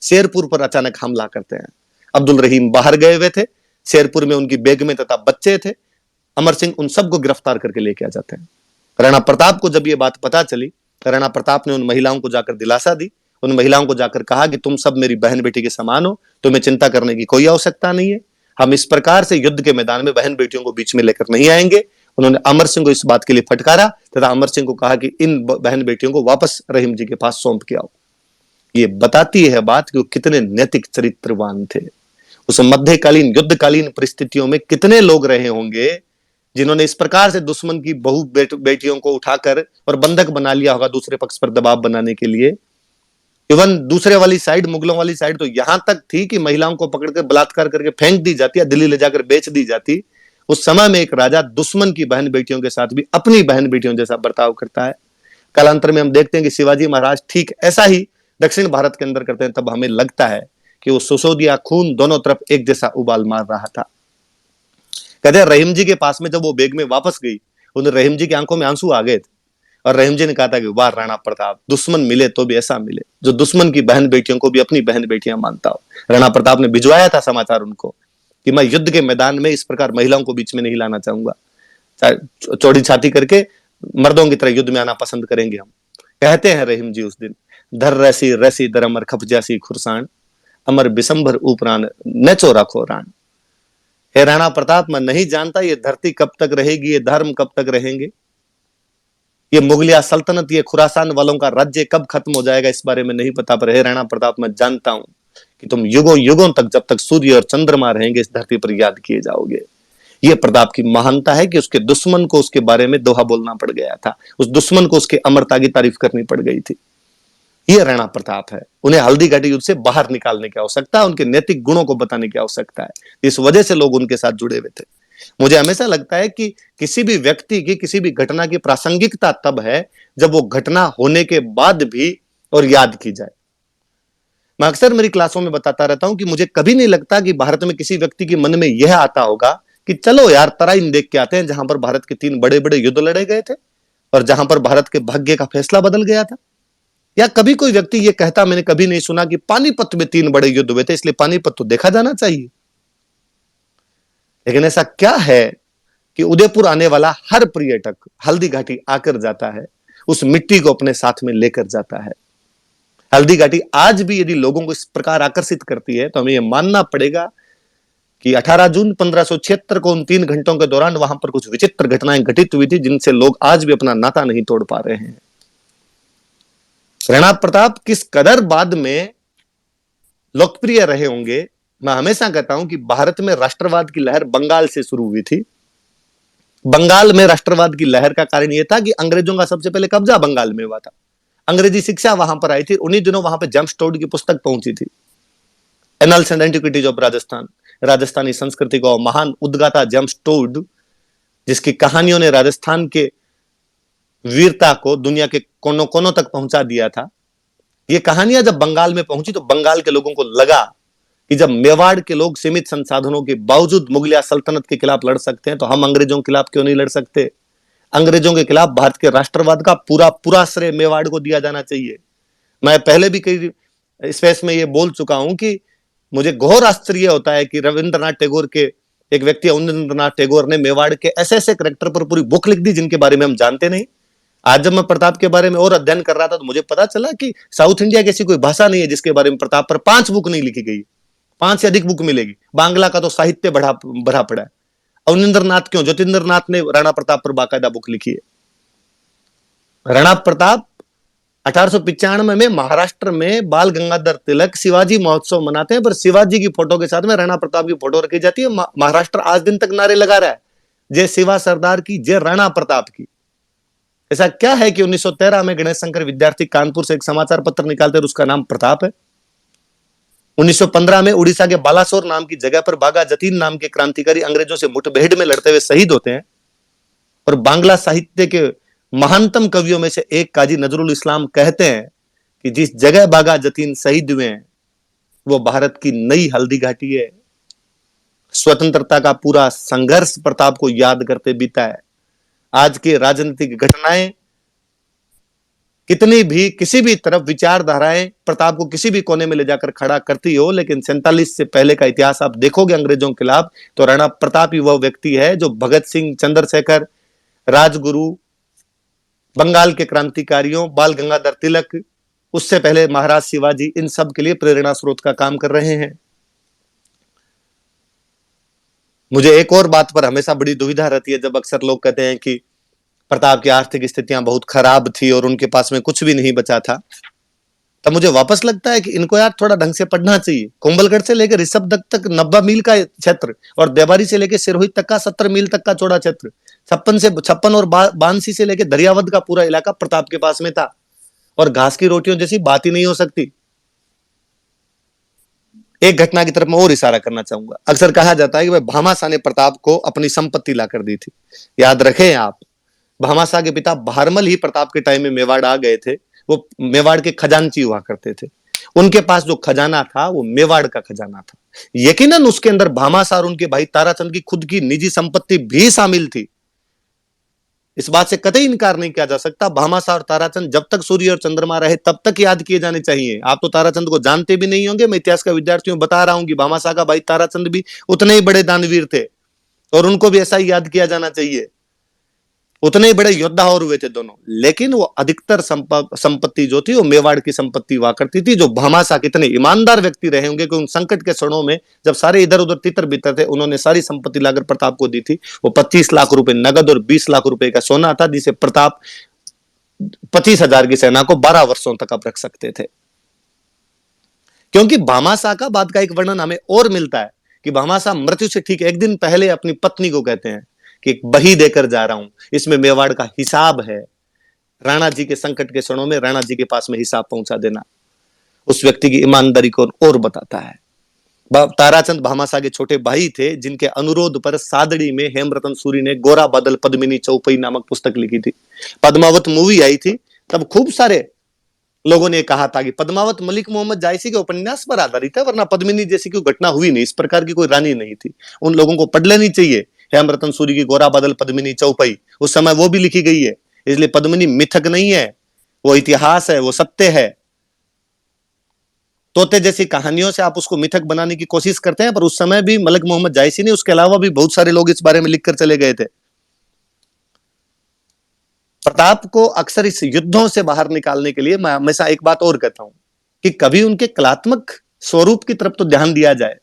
शेरपुर पर अचानक हमला करते हैं। अब्दुल रहीम बाहर गए हुए थे, शेरपुर में उनकी बेगमें तथा बच्चे थे। अमर सिंह उन सबको गिरफ्तार करके लेके आ जाते हैं। राणा प्रताप को जब ये बात पता चली, राणा प्रताप ने उन महिलाओं को जाकर दिलासा दी। उन महिलाओं को जाकर कहा कि तुम सब मेरी बहन बेटी के समान हो, तुम्हें चिंता करने की कोई आवश्यकता नहीं है। हम इस प्रकार से युद्ध के मैदान में बहन बेटियों को बीच में लेकर नहीं आएंगे। उन्होंने अमर सिंह को इस बात के लिए फटकारा तथा अमर सिंह को कहा कि इन बहन बेटियों को वापस रहीम जी के पास सौंप के आओ। ये बताती है बात कि वो कितने नैतिक चरित्रवान थे। उस मध्यकालीन युद्धकालीन परिस्थितियों में कितने लोग रहे होंगे जिन्होंने इस प्रकार से दुश्मन की बहु बेटियों को उठाकर और बंधक बना लिया होगा दूसरे पक्ष पर दबाव बनाने के लिए। इवन दूसरे वाली साइड, मुगलों वाली साइड तो यहां तक थी कि महिलाओं को पकड़कर बलात्कार करके फेंक दी जाती है, दिल्ली ले जाकर बेच दी जाती। उस समय में एक राजा दुश्मन की बहन बेटियों के साथ भी अपनी बहन बेटियों जैसा बर्ताव करता है। कालांतर में हम देखते हैं कि शिवाजी महाराज ठीक ऐसा ही दक्षिण भारत के अंदर करते हैं। तब हमें लगता है कि वो सुसोदिया खून दोनों तरफ एक जैसा उबाल मार रहा था। कहते हैं रहीम जी के पास में जब वो बेग में वापस गई, उन रहीम जी की आंखों में आंसू आ गए थे और रहीम जी ने कहा था कि वाह राणा प्रताप, दुश्मन मिले तो भी ऐसा मिले जो दुश्मन की बहन बेटियों को भी अपनी बहन बेटियां मानता हो। राणा प्रताप ने भिजवाया था समाचार उनको कि मैं युद्ध के मैदान में इस प्रकार महिलाओं को बीच में नहीं लाना चाहूंगा, चौड़ी छाती करके मर्दों की तरह युद्ध में आना पसंद करेंगे हम। कहते हैं रहीम जी उस दिन, धर रैसी रैसी दरमर खप जासी खुरसान, अमर बिसंभर उपरान न चोरा खोरान। हे राणा प्रताप, मैं नहीं जानता ये धरती कब तक रहेगी, ये धर्म कब तक रहेंगे, ये मुगलिया सल्तनत, ये खुरासान वालों का राज्य कब खत्म हो जाएगा, इस बारे में नहीं पता। पर हे राणा प्रताप, मैं जानता हूं कि तुम युगों युगों तक जब तक सूर्य और चंद्रमा रहेंगे इस धरती पर याद किए जाओगे। यह प्रताप की महानता है कि उसके दुश्मन को उसके बारे में दोहा बोलना पड़ गया था, उस दुश्मन को उसके अमरता की तारीफ करनी पड़ गई थी। यह राणा प्रताप है। उन्हें हल्दी घाटी युद्ध से बाहर निकालने की आवश्यकता है, उनके नैतिक गुणों को बताने की आवश्यकता है। इस वजह से लोग उनके साथ जुड़े हुए थे। मुझे हमेशा लगता है कि किसी भी व्यक्ति की, किसी भी घटना की प्रासंगिकता तब है जब वो घटना होने के बाद भी और याद की जाए। मैं अक्सर मेरी क्लासों में बताता रहता हूं कि मुझे कभी नहीं लगता कि भारत में किसी व्यक्ति के मन में यह आता होगा कि चलो यार तराइन देख के आते हैं, जहां पर भारत के 3 बड़े बड़े युद्ध लड़े गए थे और जहां पर भारत के भाग्य का फैसला बदल गया था। या कभी कोई व्यक्ति ये कहता मैंने कभी नहीं सुना कि पानीपत में 3 बड़े युद्ध हुए थे, इसलिए पानीपत तो देखा जाना चाहिए। लेकिन ऐसा क्या है कि उदयपुर आने वाला हर पर्यटक हल्दी घाटी आकर जाता है, उस मिट्टी को अपने साथ में लेकर जाता है। हल्दी घाटी आज भी यदि लोगों को इस प्रकार आकर्षित करती है तो हमें यह मानना पड़ेगा कि 18 जून 1576 को उन 3 घंटों के दौरान वहां पर कुछ विचित्र घटनाएं घटित हुई थी जिनसे लोग आज भी अपना नाता नहीं तोड़ पा रहे हैं। राणा प्रताप किस कदर बाद में लोकप्रिय रहे होंगे। मैं हमेशा कहता हूं कि भारत में राष्ट्रवाद की लहर बंगाल से शुरू हुई थी। बंगाल में राष्ट्रवाद की लहर का कारण यह था कि अंग्रेजों का सबसे पहले कब्जा बंगाल में हुआ था, अंग्रेजी शिक्षा वहां पर आई थी। उन्हीं दिनों वहां पर जेम्स टोड की पुस्तक पहुंची थी, annuls and antiquities of Rajasthan, Rajasthani संस्कृति को महान उद्गाता जेम्स टोड, जिसकी कहानियों ने राजस्थान के वीरता को दुनिया के कोनों कोनों तक पहुंचा दिया था। ये कहानियां जब बंगाल में पहुंची तो बंगाल के लोगों को लगा कि जब मेवाड़ के लोग सीमित संसाधनों के बावजूद मुगलिया सल्तनत के खिलाफ लड़ सकते हैं तो हम अंग्रेजों के खिलाफ क्यों नहीं लड़ सकते। अंग्रेजों के खिलाफ भारत के राष्ट्रवाद का पूरा पूरा श्रेय मेवाड़ को दिया जाना चाहिए। मैं पहले भी कई स्पेस में ये बोल चुका हूं कि मुझे घोर आश्चर्य होता है कि रविंद्रनाथ टैगोर के एक व्यक्ति अवनिंद्रनाथ टैगोर ने मेवाड़ के ऐसे ऐसे करेक्टर पर पूरी बुक लिख दी जिनके बारे में हम जानते नहीं। आज जब मैं प्रताप के बारे में और अध्ययन कर रहा था तो मुझे पता चला कि साउथ इंडिया की ऐसी कोई भाषा नहीं है जिसके बारे में प्रताप पर 5 बुक नहीं लिखी गई, 5 से अधिक बुक मिलेगी। बांग्ला का तो साहित्य भरा पड़ा है। अवनिंद्रनाथ क्यों, ज्योतिंद्रनाथ ने राणा प्रताप पर बाकायदा बुक लिखी है। राणा प्रताप 1895 में महाराष्ट्र में बाल गंगाधर तिलक शिवाजी महोत्सव मनाते हैं, पर शिवाजी की फोटो के साथ में राणा प्रताप की फोटो रखी जाती है। महाराष्ट्र आज दिन तक नारे लगा रहा है, जय शिवा सरदार की, जय राणा प्रताप की। ऐसा क्या है कि 1913 में गणेश शंकर विद्यार्थी कानपुर से एक समाचार पत्र निकालते हैं, उसका नाम प्रताप है। 1915 में उड़ीसा के बालासोर नाम की जगह पर बागा जतीन नाम के क्रांतिकारी अंग्रेजों से मुठभेड़ में लड़ते हुए शहीद होते हैं। और बांग्ला साहित्य के महानतम कवियों में से एक काजी नजरुल इस्लाम कहते हैं कि जिस जगह बागा जतीन शहीद हुए हैं वो भारत की नई हल्दी घाटी है। स्वतंत्रता का पूरा संघर्ष प्रताप को याद करते बीता है। आज की राजनीतिक घटनाएं कितनी भी किसी भी तरफ विचारधाराएं प्रताप को किसी भी कोने में ले जाकर खड़ा करती हो, लेकिन 47 से पहले का इतिहास आप देखोगे अंग्रेजों के खिलाफ तो राणा प्रताप ही वह व्यक्ति है जो भगत सिंह, चंद्रशेखर, राजगुरु, बंगाल के क्रांतिकारियों, बाल गंगाधर तिलक, उससे पहले महाराज शिवाजी, इन सब के लिए प्रेरणा स्रोत का काम कर रहे हैं। मुझे एक और बात पर हमेशा बड़ी दुविधा रहती है, जब अक्सर लोग कहते हैं कि प्रताप की आर्थिक स्थितियां बहुत खराब थी और उनके पास में कुछ भी नहीं बचा था, तब मुझे वापस लगता है कि इनको यार थोड़ा ढंग से पढ़ना चाहिए। कुंभलगढ़ से लेकर ऋषभदत्त तक 90 मील का क्षेत्र और देवारी से लेकर सिरोही तक का 70 मील तक का चौड़ा क्षेत्र, 56 और बांसी से लेकर दरियावद का पूरा इलाका प्रताप के पास में था। और घास की रोटियों जैसी बात ही नहीं हो सकती। एक घटना की तरफ मैं और इशारा करना चाहूंगा। अक्सर कहा जाता है कि भाई भामाशाह ने प्रताप को अपनी संपत्ति ला कर दी थी। याद रखें आप, भामाशाह के पिता बहारमल ही प्रताप के टाइम में मेवाड़ आ गए थे। वो मेवाड़ के खजांची हुआ करते थे। उनके पास जो खजाना था वो मेवाड़ का खजाना था। यकीनन उसके अंदर भामाशाह और उनके भाई ताराचंद की खुद की निजी संपत्ति भी शामिल थी। इस बात से कतई इनकार नहीं किया जा सकता। भामाशाह और ताराचंद जब तक सूर्य और चंद्रमा रहे तब तक याद किए जाने चाहिए। आप तो ताराचंद को जानते भी नहीं होंगे। मैं इतिहास का विद्यार्थियों बता रहा हूं कि भामाशाह का भाई ताराचंद भी उतने ही बड़े दानवीर थे और उनको भी ऐसा ही याद किया जाना चाहिए। उतने ही बड़े योद्धा और हुए थे दोनों। लेकिन वो अधिकतर संपत्ति जो थी वो मेवाड़ की संपत्ति हुआ करती थी। जो भामाशाह कितने ईमानदार व्यक्ति रहे होंगे कि उन संकट के क्षणों में जब सारे इधर उधर तितर बितर थे, उन्होंने सारी संपत्ति लाकर प्रताप को दी थी। वो 25 लाख रुपए नगद और 20 लाख रुपए का सोना था, जिसे प्रताप 25,000 की सेना को 12 वर्षों तक अब रख सकते थे। क्योंकि भामाशाह का बाद का एक वर्णन हमें और मिलता है कि भामाशाह मृत्यु से ठीक एक दिन पहले अपनी पत्नी को कहते हैं कि एक बही देकर जा रहा हूं, इसमें मेवाड़ का हिसाब है। राणा जी के संकट के क्षणों में राणा जी के पास में हिसाब पहुंचा देना उस व्यक्ति की ईमानदारी को और बताता है। ताराचंद भामाशाह के छोटे भाई थे, जिनके अनुरोध पर सादड़ी में हेमरतन सूरी ने गोरा बादल पद्मिनी चौपई नामक पुस्तक लिखी थी। पद्मावत मूवी आई थी तब खूब सारे लोगों ने कहा था कि पद्मावत मलिक मोहम्मद जायसी के उपन्यास पर आधारित है, वरना पद्मिनी जैसी कोई घटना हुई नहीं, इस प्रकार की कोई रानी नहीं थी। उन लोगों को पढ़ लेनी चाहिए हेमरतन सूरी की गोरा बादल पद्मिनी चौपई। उस समय वो भी लिखी गई है, इसलिए पद्मिनी मिथक नहीं है, वो इतिहास है, वो सत्य है। तोते जैसी कहानियों से आप उसको मिथक बनाने की कोशिश करते हैं, पर उस समय भी मलिक मोहम्मद जायसी ने, उसके अलावा भी बहुत सारे लोग इस बारे में लिखकर चले गए थे। प्रताप को अक्सर इस युद्धों से बाहर निकालने के लिए मैं हमेशा एक बात और कहता हूं कि कभी उनके कलात्मक स्वरूप की तरफ तो ध्यान दिया जाए।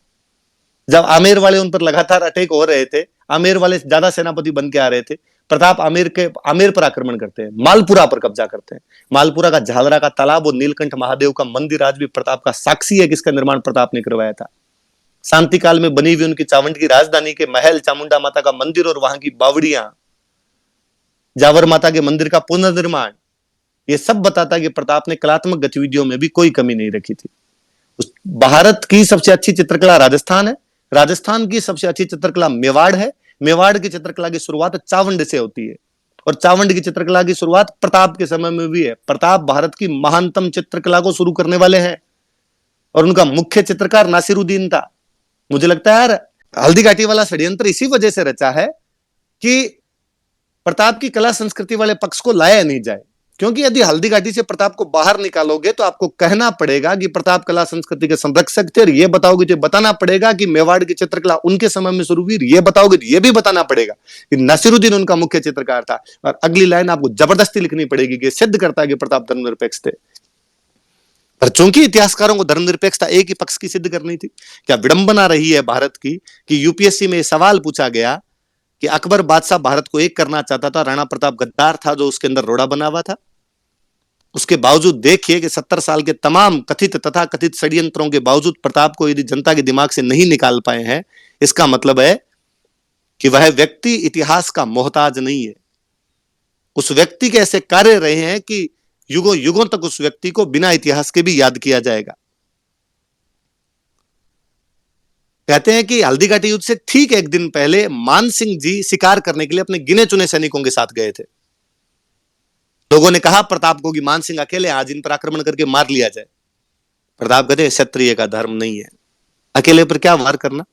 जब आमेर वाले उन पर लगातार अटैक हो रहे थे, आमेर वाले ज्यादा सेनापति बन के आ रहे थे, प्रताप आमेर पर आक्रमण करते हैं, मालपुरा पर कब्जा करते हैं। मालपुरा का झालरा का तालाब और नीलकंठ महादेव का मंदिर आज भी प्रताप का साक्षी है कि इसका निर्माण प्रताप ने करवाया था। शांति काल में बनी हुई उनकी चावंड की राजधानी के महल, चामुंडा माता का मंदिर और वहां की बावड़ियां, जावर माता के मंदिर का पुनर्निर्माण, ये सब बताता है कि प्रताप ने कलात्मक गतिविधियों में भी कोई कमी नहीं रखी थी। भारत की सबसे अच्छी चित्रकला राजस्थान है, राजस्थान की सबसे अच्छी चित्रकला मेवाड़ है, मेवाड़ की चित्रकला की शुरुआत चावंड से होती है, और चावंड की चित्रकला की शुरुआत प्रताप के समय में भी है। प्रताप भारत की महानतम चित्रकला को शुरू करने वाले हैं, और उनका मुख्य चित्रकार नासिरुद्दीन था। मुझे लगता है यार, हल्दी घाटी वाला षड्यंत्र इसी वजह से रचा है कि प्रताप की कला संस्कृति वाले पक्ष को लाया नहीं जाए, क्योंकि यदि हल्दी घाटी से प्रताप को बाहर निकालोगे तो आपको कहना पड़ेगा कि प्रताप कला संस्कृति के संरक्षक थे, और ये बताओगे तो बताना पड़ेगा कि मेवाड़ की चित्रकला उनके समय में शुरू हुई, ये बताओगे तो ये भी बताना पड़ेगा कि नासिरुद्दीन उनका मुख्य चित्रकार था। और अगली लाइन आपको जबरदस्ती लिखनी पड़ेगी कि सिद्ध करता है कि प्रताप धर्मनिरपेक्ष थे। पर चूंकि इतिहासकारों को धर्मनिरपेक्षता एक ही पक्ष की सिद्ध करनी थी, क्या विडंबना रही है भारत की कि यूपीएससी में यह सवाल पूछा गया कि अकबर बादशाह भारत को एक करना चाहता था, राणा प्रताप गद्दार था जो उसके अंदर रोड़ा बना हुआ था। उसके बावजूद देखिए कि 70 साल के तमाम कथित तथा कथित षड्यंत्रों के बावजूद प्रताप को यदि जनता के दिमाग से नहीं निकाल पाए हैं, इसका मतलब है कि वह व्यक्ति इतिहास का मोहताज नहीं है। उस व्यक्ति के ऐसे कार्य रहे हैं कि युगों युगों तक उस व्यक्ति को बिना इतिहास के भी याद किया जाएगा। कहते हैं कि हल्दी घाटी युद्ध से ठीक एक दिन पहले मान सिंह जी शिकार करने के लिए अपने गिने चुने सैनिकों के साथ गए थे। लोगों ने कहा प्रताप को कि मान सिंह अकेले आज इन पर आक्रमण करके मार लिया जाए। प्रताप कहते क्षत्रिय का धर्म नहीं है, अकेले पर क्या वार करना,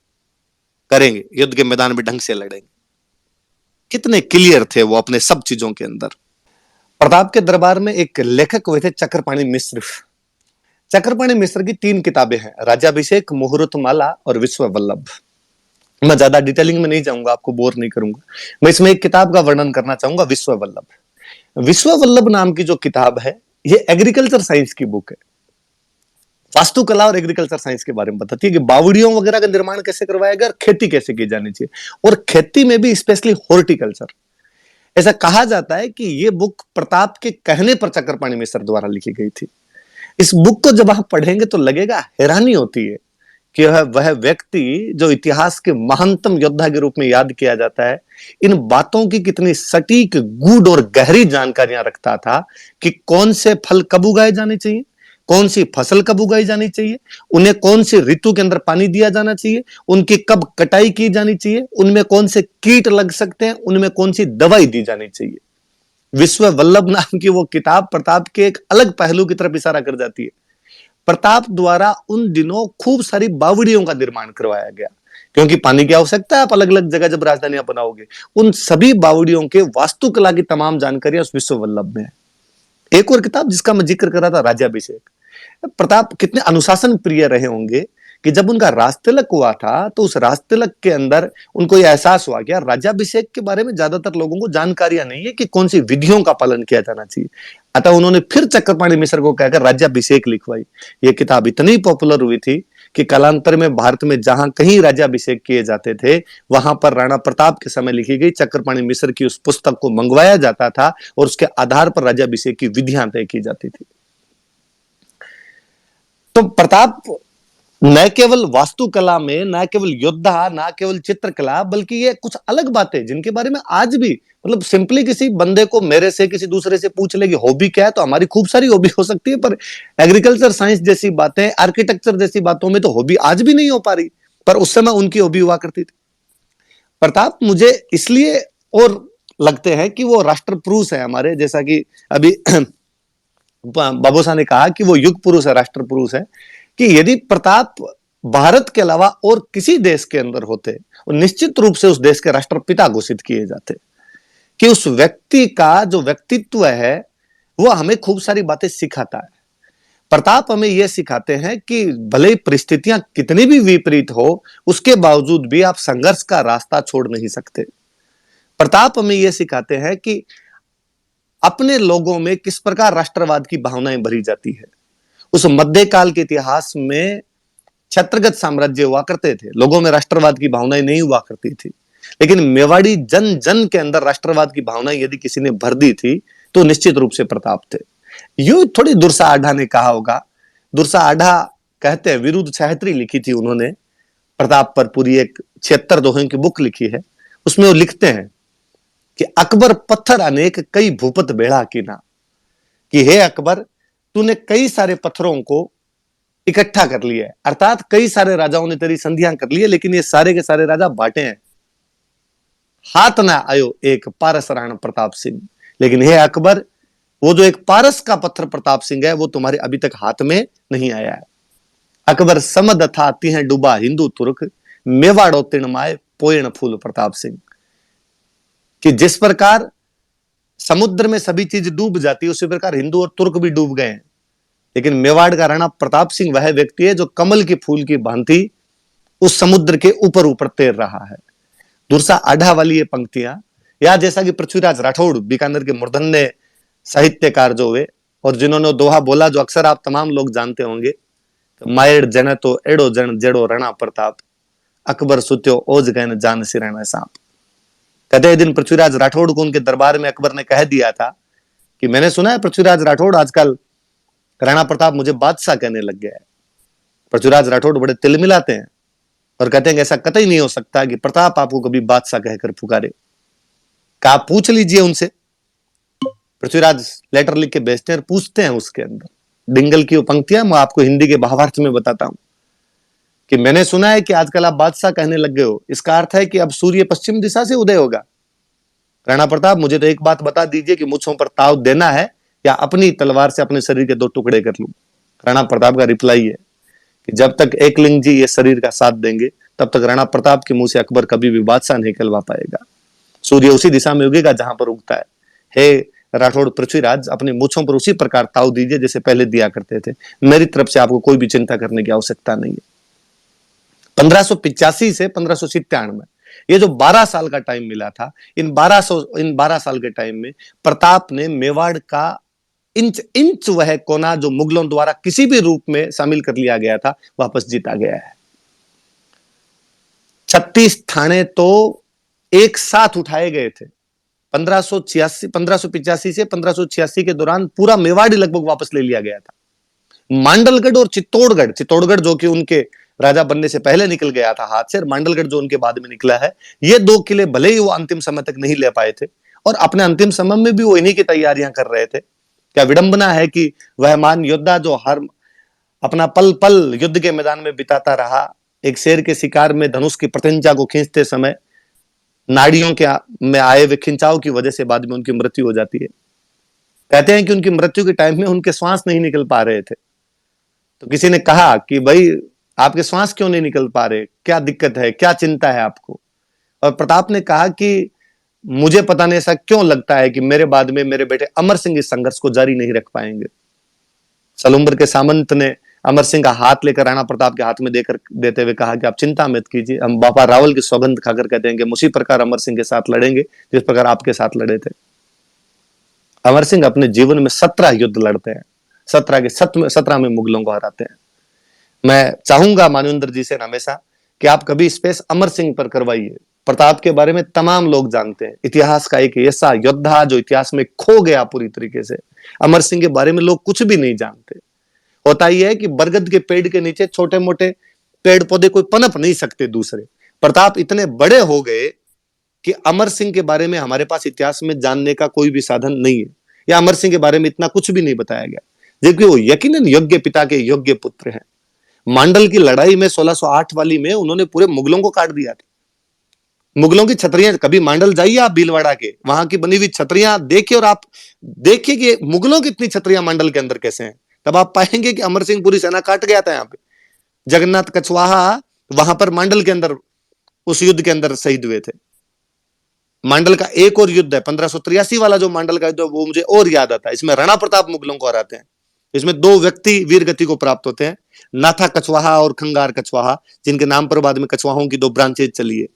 करेंगे, युद्ध के मैदान में ढंग से लड़ेंगे। कितने क्लियर थे वो अपने सब चीजों के अंदर। प्रताप के दरबार में एक लेखक हुए थे चक्रपाणी मिश्र। चक्रपाणी मिश्र की 3 किताबें हैं, राज्याभिषेक, मुहूर्तमाला और विश्व वल्लभ। मैं ज्यादा डिटेलिंग में नहीं जाऊंगा, आपको बोर नहीं करूंगा। मैं इसमें एक किताब का वर्णन करना चाहूंगा, विश्व वल्लभ। विश्व वल्लभ नाम की जो किताब है, ये एग्रीकल्चर साइंस की बुक है। वास्तुकला और एग्रीकल्चर साइंस के बारे में बताती है कि बावड़ियों वगैरह का निर्माण कैसे करवाया गया और खेती कैसे की जानी चाहिए, और खेती में भी स्पेशली हॉर्टिकल्चर। ऐसा कहा जाता है कि ये बुक प्रताप के कहने पर चक्रपाणी मिश्र द्वारा लिखी गई थी। इस बुक को जब आप पढ़ेंगे तो लगेगा, हैरानी होती है कि वह व्यक्ति जो इतिहास के महानतम योद्धा के रूप में याद किया जाता है, इन बातों की कितनी सटीक, गूढ़ और गहरी जानकारियां रखता था कि कौन से फल कब उगाए जाने चाहिए, कौन सी फसल कब उगाई जानी चाहिए, उन्हें कौन सी ऋतु के अंदर पानी दिया जाना चाहिए, उनकी कब कटाई की जानी चाहिए, उनमें कौन से कीट लग सकते हैं, उनमें कौन सी दवाई दी जानी चाहिए। विश्व वल्लभ नाम की वो किताब प्रताप के एक अलग पहलू की तरफ इशारा कर जाती है। प्रताप द्वारा उन दिनों खूब सारी बावड़ियों का निर्माण करवाया गया, क्योंकि पानी की आवश्यकता है, आप अलग अलग जगह जब राजधानियां बनाओगे। उन सभी बावड़ियों के वास्तुकला की तमाम जानकारियां उस विश्व वल्लभ में है। एक और किताब जिसका मैं जिक्र कर रहा था, राज्याभिषेक। प्रताप कितने अनुशासन प्रिय रहे होंगे कि जब उनका राजतिलक हुआ था तो उस राजतिलक के अंदर उनको यह एहसास हुआ कि यार राज्याभिषेक के बारे में ज्यादातर लोगों को जानकारियां नहीं है कि कौन सी विधियों का पालन किया जाना चाहिए। अतः उन्होंने फिर चक्रपाणी मिश्र को कहकर राज्याभिषेक लिखवाई। यह किताब इतनी पॉपुलर हुई थी कि कालांतर में भारत में जहां कहीं राज्याभिषेक किए जाते थे, वहां पर राणा प्रताप के समय लिखी गई चक्रपाणी मिश्र की उस पुस्तक को मंगवाया जाता था और उसके आधार पर राज्याभिषेक की विधियां तय की जाती थी। तो प्रताप न केवल वास्तुकला में, न केवल योद्धा, न केवल चित्रकला, बल्कि ये कुछ अलग बातें जिनके बारे में आज भी मतलब सिंपली किसी बंदे को मेरे से, किसी दूसरे से पूछ ले कि हॉबी क्या है, तो हमारी खूब सारी हॉबी हो सकती है, पर एग्रीकल्चर साइंस जैसी बातें, आर्किटेक्चर जैसी बातों में तो हॉबी आज भी नहीं हो पा रही, पर उस समय उनकी हॉबी हुआ करती थी। प्रताप मुझे इसलिए और लगते हैं कि वो राष्ट्र पुरुष है हमारे, जैसा कि अभी बाबू साहब ने कहा कि वो युग पुरुष है, राष्ट्र पुरुष है, कि यदि प्रताप भारत के अलावा और किसी देश के अंदर होते, और निश्चित रूप से उस देश के राष्ट्रपिता घोषित किए जाते, कि उस व्यक्ति का जो व्यक्तित्व है वो हमें खूब सारी बातें सिखाता है। प्रताप हमें यह सिखाते हैं कि भले परिस्थितियां कितनी भी विपरीत हो, उसके बावजूद भी आप संघर्ष का रास्ता छोड़ नहीं सकते। प्रताप हमें यह सिखाते हैं कि अपने लोगों में किस प्रकार राष्ट्रवाद की भावनाएं भरी जाती है। उस मध्यकाल के इतिहास में छत्रगत साम्राज्य हुआ करते थे, लोगों में राष्ट्रवाद की भावनाएं नहीं हुआ करती थी, लेकिन मेवाड़ी जन जन के अंदर राष्ट्रवाद की भावनाएं यदि किसी ने भर दी थी तो निश्चित रूप से प्रताप थे। यूं थोड़ी दुर्सा आढ़ा ने कहा होगा। दुर्सा आढ़ा कहते हैं, विरुद्ध छायत्री लिखी थी उन्होंने प्रताप पर, पूरी एक 76 दोहों की बुक लिखी है। उसमें वो लिखते हैं कि अकबर पत्थर अनेक कई भूपत बेड़ा कीना, कि हे अकबर तूने कई सारे पत्थरों को इकट्ठा कर लिया है, अर्थात कई सारे राजाओं ने तेरी संधियां कर ली है, लेकिन ये सारे के सारे राजा बांटे हैं, हाथ ना आयो एक पारस राणा प्रताप सिंह। लेकिन हे अकबर, वो जो एक पारस का पत्थर प्रताप सिंह है वो तुम्हारे अभी तक हाथ में नहीं आया है। अकबर समद था तिह डूबा हिंदू तुर्क, मेवाड़ो तिणमाए पोयण फूल प्रताप सिंह, कि जिस प्रकार समुद्र में सभी चीज डूब जाती है उसी प्रकार हिंदू और तुर्क भी डूब गए हैं, लेकिन मेवाड़ का राणा प्रताप सिंह वह व्यक्ति है जो कमल के फूल की भांति उस समुद्र के ऊपर ऊपर तैर रहा है। दुर्सा आढ़ा वाली ये पंक्तियां, या जैसा कि पृथ्वीराज राठौड़ बीकानेर के मूर्धन्य साहित्यकार जो हुए और जिन्होंने दोहा बोला जो अक्सर आप तमाम लोग जानते होंगे, तो मायड़ जन तो एड़ो जन जेड़ो रणा प्रताप, अकबर सुत्यो ओज गैन जान सिराना सांप। कहते दिन पृथ्वीराज राठौड़ को उनके दरबार में अकबर ने कह दिया था कि मैंने सुना है पृथ्वीराज राठौड़ आजकल राणा प्रताप मुझे बादशाह कहने लग गया है। पृथ्वीराज राठौड़ बड़े तिलमिलाते हैं और कहते हैं कि ऐसा कतई नहीं हो सकता कि प्रताप आपको कभी बादशाह कहकर पुकारे। का पूछ लीजिए उनसे। पृथ्वीराज लेटर लिख के भेजते हैं, पूछते हैं उसके अंदर डिंगल की वो पंक्तियां, मैं आपको हिंदी के भावार्थ में बताता हूं कि मैंने सुना है कि आजकल आप बादशाह कहने लग गए हो, इसका अर्थ है कि अब सूर्य पश्चिम दिशा से उदय होगा। राणा प्रताप मुझे तो एक बात बता दीजिए कि मुझों पर ताव देना है या अपनी तलवार से अपने शरीर के दो टुकड़े कर लूं। राणा प्रताप का रिप्लाई है कि जब तक एकलिंग जी ये शरीर का साथ देंगे तब तक राणा प्रताप के मुंह से अकबर कभी भी बादशाह नहीं कहलवा पाएगा। सूर्य उसी दिशा में उगेगा जहां पर उगता है। हे राठौड़ पृथ्वीराज, अपनी मूछों पर उसी प्रकार ताव दीजिए जैसे पहले दिया करते थे। मेरी तरफ से आपको कोई भी चिंता करने की आवश्यकता नहीं है। 1585 से 1597 में ये जो 12 साल का टाइम मिला था, इन 12 साल के टाइम में प्रताप ने मेवाड़ का इंच इंच वह कोना जो मुगलों द्वारा किसी भी रूप में शामिल कर लिया गया था वापस जीता गया है। 36 थाने तो एक साथ उठाए गए थे। 1585 से 1586 के दौरान पूरा मेवाड़ लगभग वापस ले लिया गया था। मांडलगढ़ और चित्तौड़गढ़ जो कि उनके राजा बनने से पहले निकल गया था हाथ से, और मांडलगढ़ जो उनके बाद में निकला है, ये दो किले भले ही वो अंतिम समय तक नहीं ले पाए थे और अपने अंतिम समय में भी वो इन्हीं की तैयारियां कर रहे थे। क्या विडंबना है कि वह महान योद्धा जो हर अपना पल पल युद्ध के मैदान में बिताता रहा, एक शेर के शिकार में धनुष की प्रत्यंचा को खींचते समय नाड़ियों के में आए हुए खिंचाव की वजह से बाद में उनकी मृत्यु हो जाती है। कहते हैं कि उनकी मृत्यु के टाइम में उनके श्वास नहीं निकल पा रहे थे, तो किसी ने कहा कि भाई आपके श्वास क्यों नहीं निकल पा रहे, क्या दिक्कत है, क्या चिंता है आपको? और प्रताप ने कहा कि मुझे पता नहीं ऐसा क्यों लगता है कि मेरे बाद में मेरे बेटे अमर सिंह इस संघर्ष को जारी नहीं रख पाएंगे। सलूम्बर के सामंत ने अमर सिंह का हाथ लेकर राणा प्रताप के हाथ में देते हुए कहा कि आप चिंता मत कीजिए, हम बाबा रावल की सौगंध खाकर कहते हैं कि उसी प्रकार अमर सिंह के साथ लड़ेंगे जिस प्रकार आपके साथ लड़े थे। अमर सिंह अपने जीवन में 17 युद्ध लड़ते हैं, 17 में मुगलों को हराते हैं। मैं चाहूंगा मानवेंद्र जी से हमेशा कि आप कभी स्पेस अमर सिंह पर करवाइए। प्रताप के बारे में तमाम लोग जानते हैं, इतिहास का एक ऐसा योद्धा जो इतिहास में खो गया पूरी तरीके से। अमर सिंह के बारे में लोग कुछ भी नहीं जानते। होता यह है कि बरगद के पेड़ के नीचे छोटे मोटे पेड़ पौधे कोई पनप नहीं सकते दूसरे। प्रताप इतने बड़े हो गए कि अमर सिंह के बारे में हमारे पास इतिहास में जानने का कोई भी साधन नहीं है, या अमर सिंह के बारे में इतना कुछ भी नहीं बताया गया, जबकि वो यकीनन योग्य पिता के योग्य पुत्र हैं। मांडल की लड़ाई में 1608 वाली में उन्होंने पूरे मुगलों को काट दिया था। मुगलों की छतरियां, कभी मांडल जाइए आप भीलवाड़ा के, वहां की बनी हुई छतरियां देखिए और आप देखिए कि मुगलों की इतनी छतरियां मांडल के अंदर कैसे हैं, तब आप पाएंगे कि अमर सिंह पूरी सेना काट गया था। यहाँ पे जगन्नाथ कछवाहा वहां पर मांडल के अंदर उस युद्ध के अंदर शहीद हुए थे। मांडल का एक और युद्ध है 1583 वाला, जो मांडल का युद्ध वो मुझे और याद आता है। इसमें राणा प्रताप मुगलों को हराते हैं। इसमें 2 व्यक्ति वीर गति को प्राप्त होते हैं, नाथा कछवाहा और खंगार कछवाहा, जिनके नाम पर बाद में कछवाहों की 2 ब्रांचेज चली है।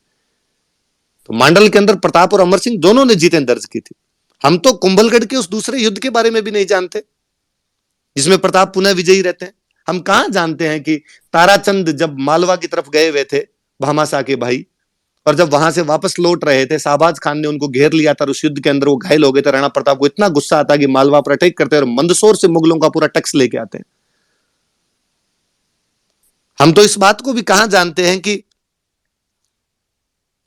तो मांडल के अंदर प्रताप और अमर सिंह दोनों ने जीतें दर्ज की थी। हम तो कुंभलगढ़ के उस दूसरे युद्ध के बारे में भी नहीं जानते जिसमें प्रताप पुनः विजयी रहते हैं। हम कहां जानते हैं कि ताराचंद जब मालवा की तरफ गए हुए थे, भामाशाह के भाई, और जब वहां से वापस लौट रहे थे, शाहबाज खान ने उनको घेर लिया था, उस युद्ध के अंदर वो घायल हो गए थे। राणा प्रताप को इतना गुस्सा आता कि मालवा पर अटैक करते और मंदसौर से मुगलों का पूरा टैक्स लेके आते हैं। हम तो इस बात को भी कहां जानते हैं कि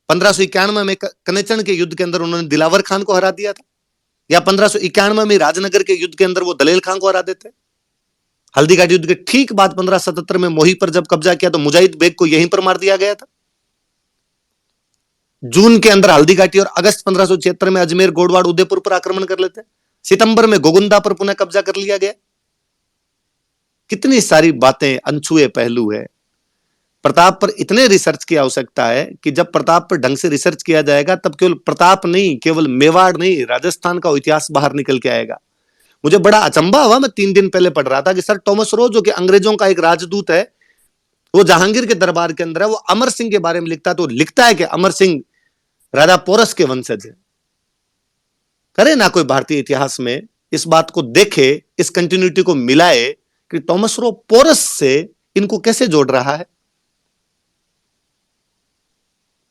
1591 में कनेचन के युद्ध के अंदर उन्होंने दिलावर खान को हरा दिया था, या 1591 में राजनगर के युद्ध के अंदर वो दलेल खान को हरा देते। हल्दीघाटी युद्ध के ठीक बाद 1577 में मोही पर जब कब्जा किया तो मुजाहिद बेग को यहीं पर मार दिया गया था। जून के अंदर हल्दीघाटी और अगस्त 1576 में अजमेर, गोडवाड़, उदयपुर पर आक्रमण कर लेते। सितंबर में गोगुंदा पर पुनः कब्जा कर लिया गया। कितनी सारी बातें, अनछुए पहलू है। प्रताप पर इतने रिसर्च की आवश्यकता है कि जब प्रताप पर ढंग से रिसर्च किया जाएगा तब केवल प्रताप नहीं, केवल मेवाड़ नहीं, राजस्थान का इतिहास बाहर निकल के आएगा। मुझे बड़ा अचंभा हुआ, मैं 3 दिन पहले पढ़ रहा था कि सर टॉमस रो, जो कि अंग्रेजों का एक राजदूत है, वो जहांगीर के दरबार के अंदर है, वो अमर सिंह के बारे में लिखता है, तो लिखता है कि अमर सिंह राजा पोरस के वंशज है। करे ना कोई भारतीय इतिहास में इस बात को देखे, इस कंटिन्यूटी को मिलाए कि टॉमस रो पोरस से इनको कैसे जोड़ रहा है।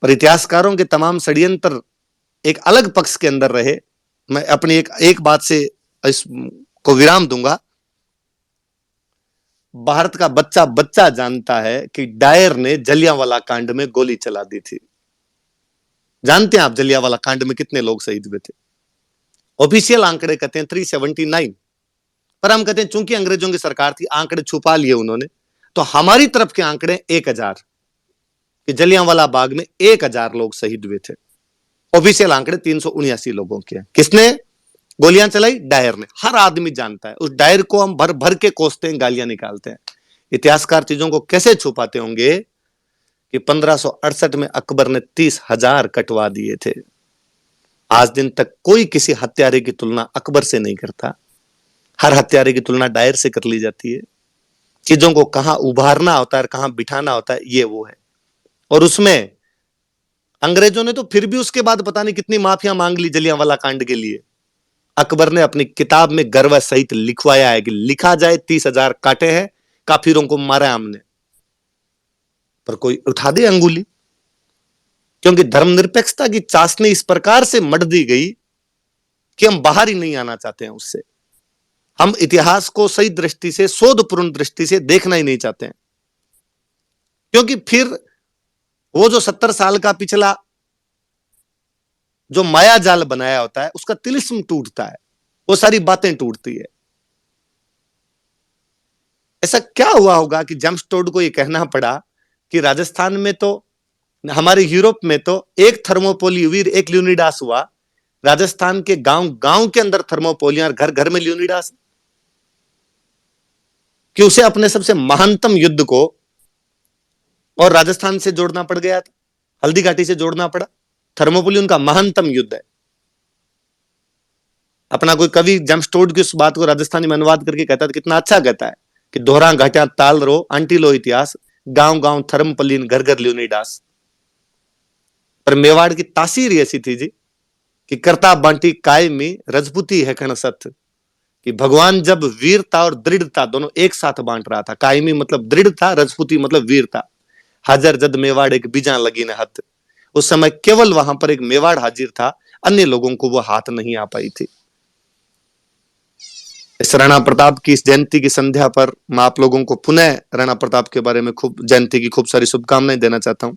पर इतिहासकारों के तमाम षड्यंत्र एक अलग पक्ष के अंदर रहे। मैं अपनी एक बात से इसको विराम दूंगा। भारत का बच्चा बच्चा जानता है कि डायर ने जलियांवाला कांड में गोली चला दी थी। जानते हैं आप जलियांवाला कांड में कितने लोग शहीद हुए थे? ऑफिशियल आंकड़े कहते हैं 379, पर हम कहते हैं चूंकि अंग्रेजों की सरकार थी, आंकड़े छुपा लिए उन्होंने, तो हमारी तरफ के आंकड़े 1000 कि जलियांवाला बाग में 1000 लोग शहीद हुए थे। ऑफिशियल आंकड़े 379 लोगों के। किसने गोलियां चलाई? डायर ने। हर आदमी जानता है। उस डायर को हम भर भर के कोसते हैं, गालियां निकालते हैं। इतिहासकार चीजों को कैसे छुपाते होंगे कि 1568 में अकबर ने 30,000 कटवा दिए थे। आज दिन तक कोई किसी हत्यारे की तुलना अकबर से नहीं करता। हर हत्यारे की तुलना डायर से कर ली जाती है। चीजों को कहां उभारना होता है और कहां बिठाना होता है, ये वो है। और उसमें अंग्रेजों ने तो फिर भी उसके बाद पता नहीं कितनी माफिया मांग ली जलियांवाला कांड के लिए। अकबर ने अपनी किताब में गर्व सहित लिखवाया है कि लिखा जाए 30,000 काटे हैं, काफिरों को मारा हमने। पर कोई उठा दे अंगुली, क्योंकि धर्मनिरपेक्षता की चाशनी इस प्रकार से मढ़ दी गई कि हम बाहर ही नहीं आना चाहते हैं उससे। हम इतिहास को सही दृष्टि से, शोधपूर्ण दृष्टि से देखना ही नहीं चाहते हैं, क्योंकि फिर वो जो 70 साल का पिछला जो माया जाल बनाया होता है उसका तिलिस्म टूटता है, वो सारी बातें टूटती है। ऐसा क्या हुआ होगा कि जेम्स टोड को यह कहना पड़ा कि राजस्थान में तो, हमारे यूरोप में तो एक थर्मोपोलिवीर, एक ल्यूनिडास हुआ, राजस्थान के गांव गांव के अंदर थर्मोपोलिया, घर घर में ल्यूनिडास, कि उसे अपने सबसे महानतम युद्ध को और राजस्थान से जोड़ना पड़ गया था, हल्दीघाटी से जोड़ना पड़ा। थर्मोपोली उनका महानतम युद्ध है। अपना कोई कवि जेम्स टोड की उस बात को राजस्थानी में अनुवाद करके कहता है, कितना अच्छा कहता है कि दोहरा घाटा ताल रो आंटी लो इतिहास, गांव गांव थर्मोपोलिन, घर घर ल्यूनिडास। पर मेवाड़ की तासीर ऐसी थी जी कि करता बांटी कायमी रजपूती है खण सत, कि भगवान जब वीरता और दृढ़ता दोनों एक साथ बांट रहा था। कायमी मतलब दृढ़ता, रजपूती मतलब वीरता। हाजर जद मेवाड़ एक बीजा लगी न हथ, उस समय केवल वहां पर एक मेवाड़ हाजिर था, अन्य लोगों को वो हाथ नहीं आ पाई थी। इस राणा प्रताप की इस जयंती की संध्या पर मैं आप लोगों को पुनः राणा प्रताप के बारे में खूब, जयंती की खूब सारी शुभकामनाएं देना चाहता हूं।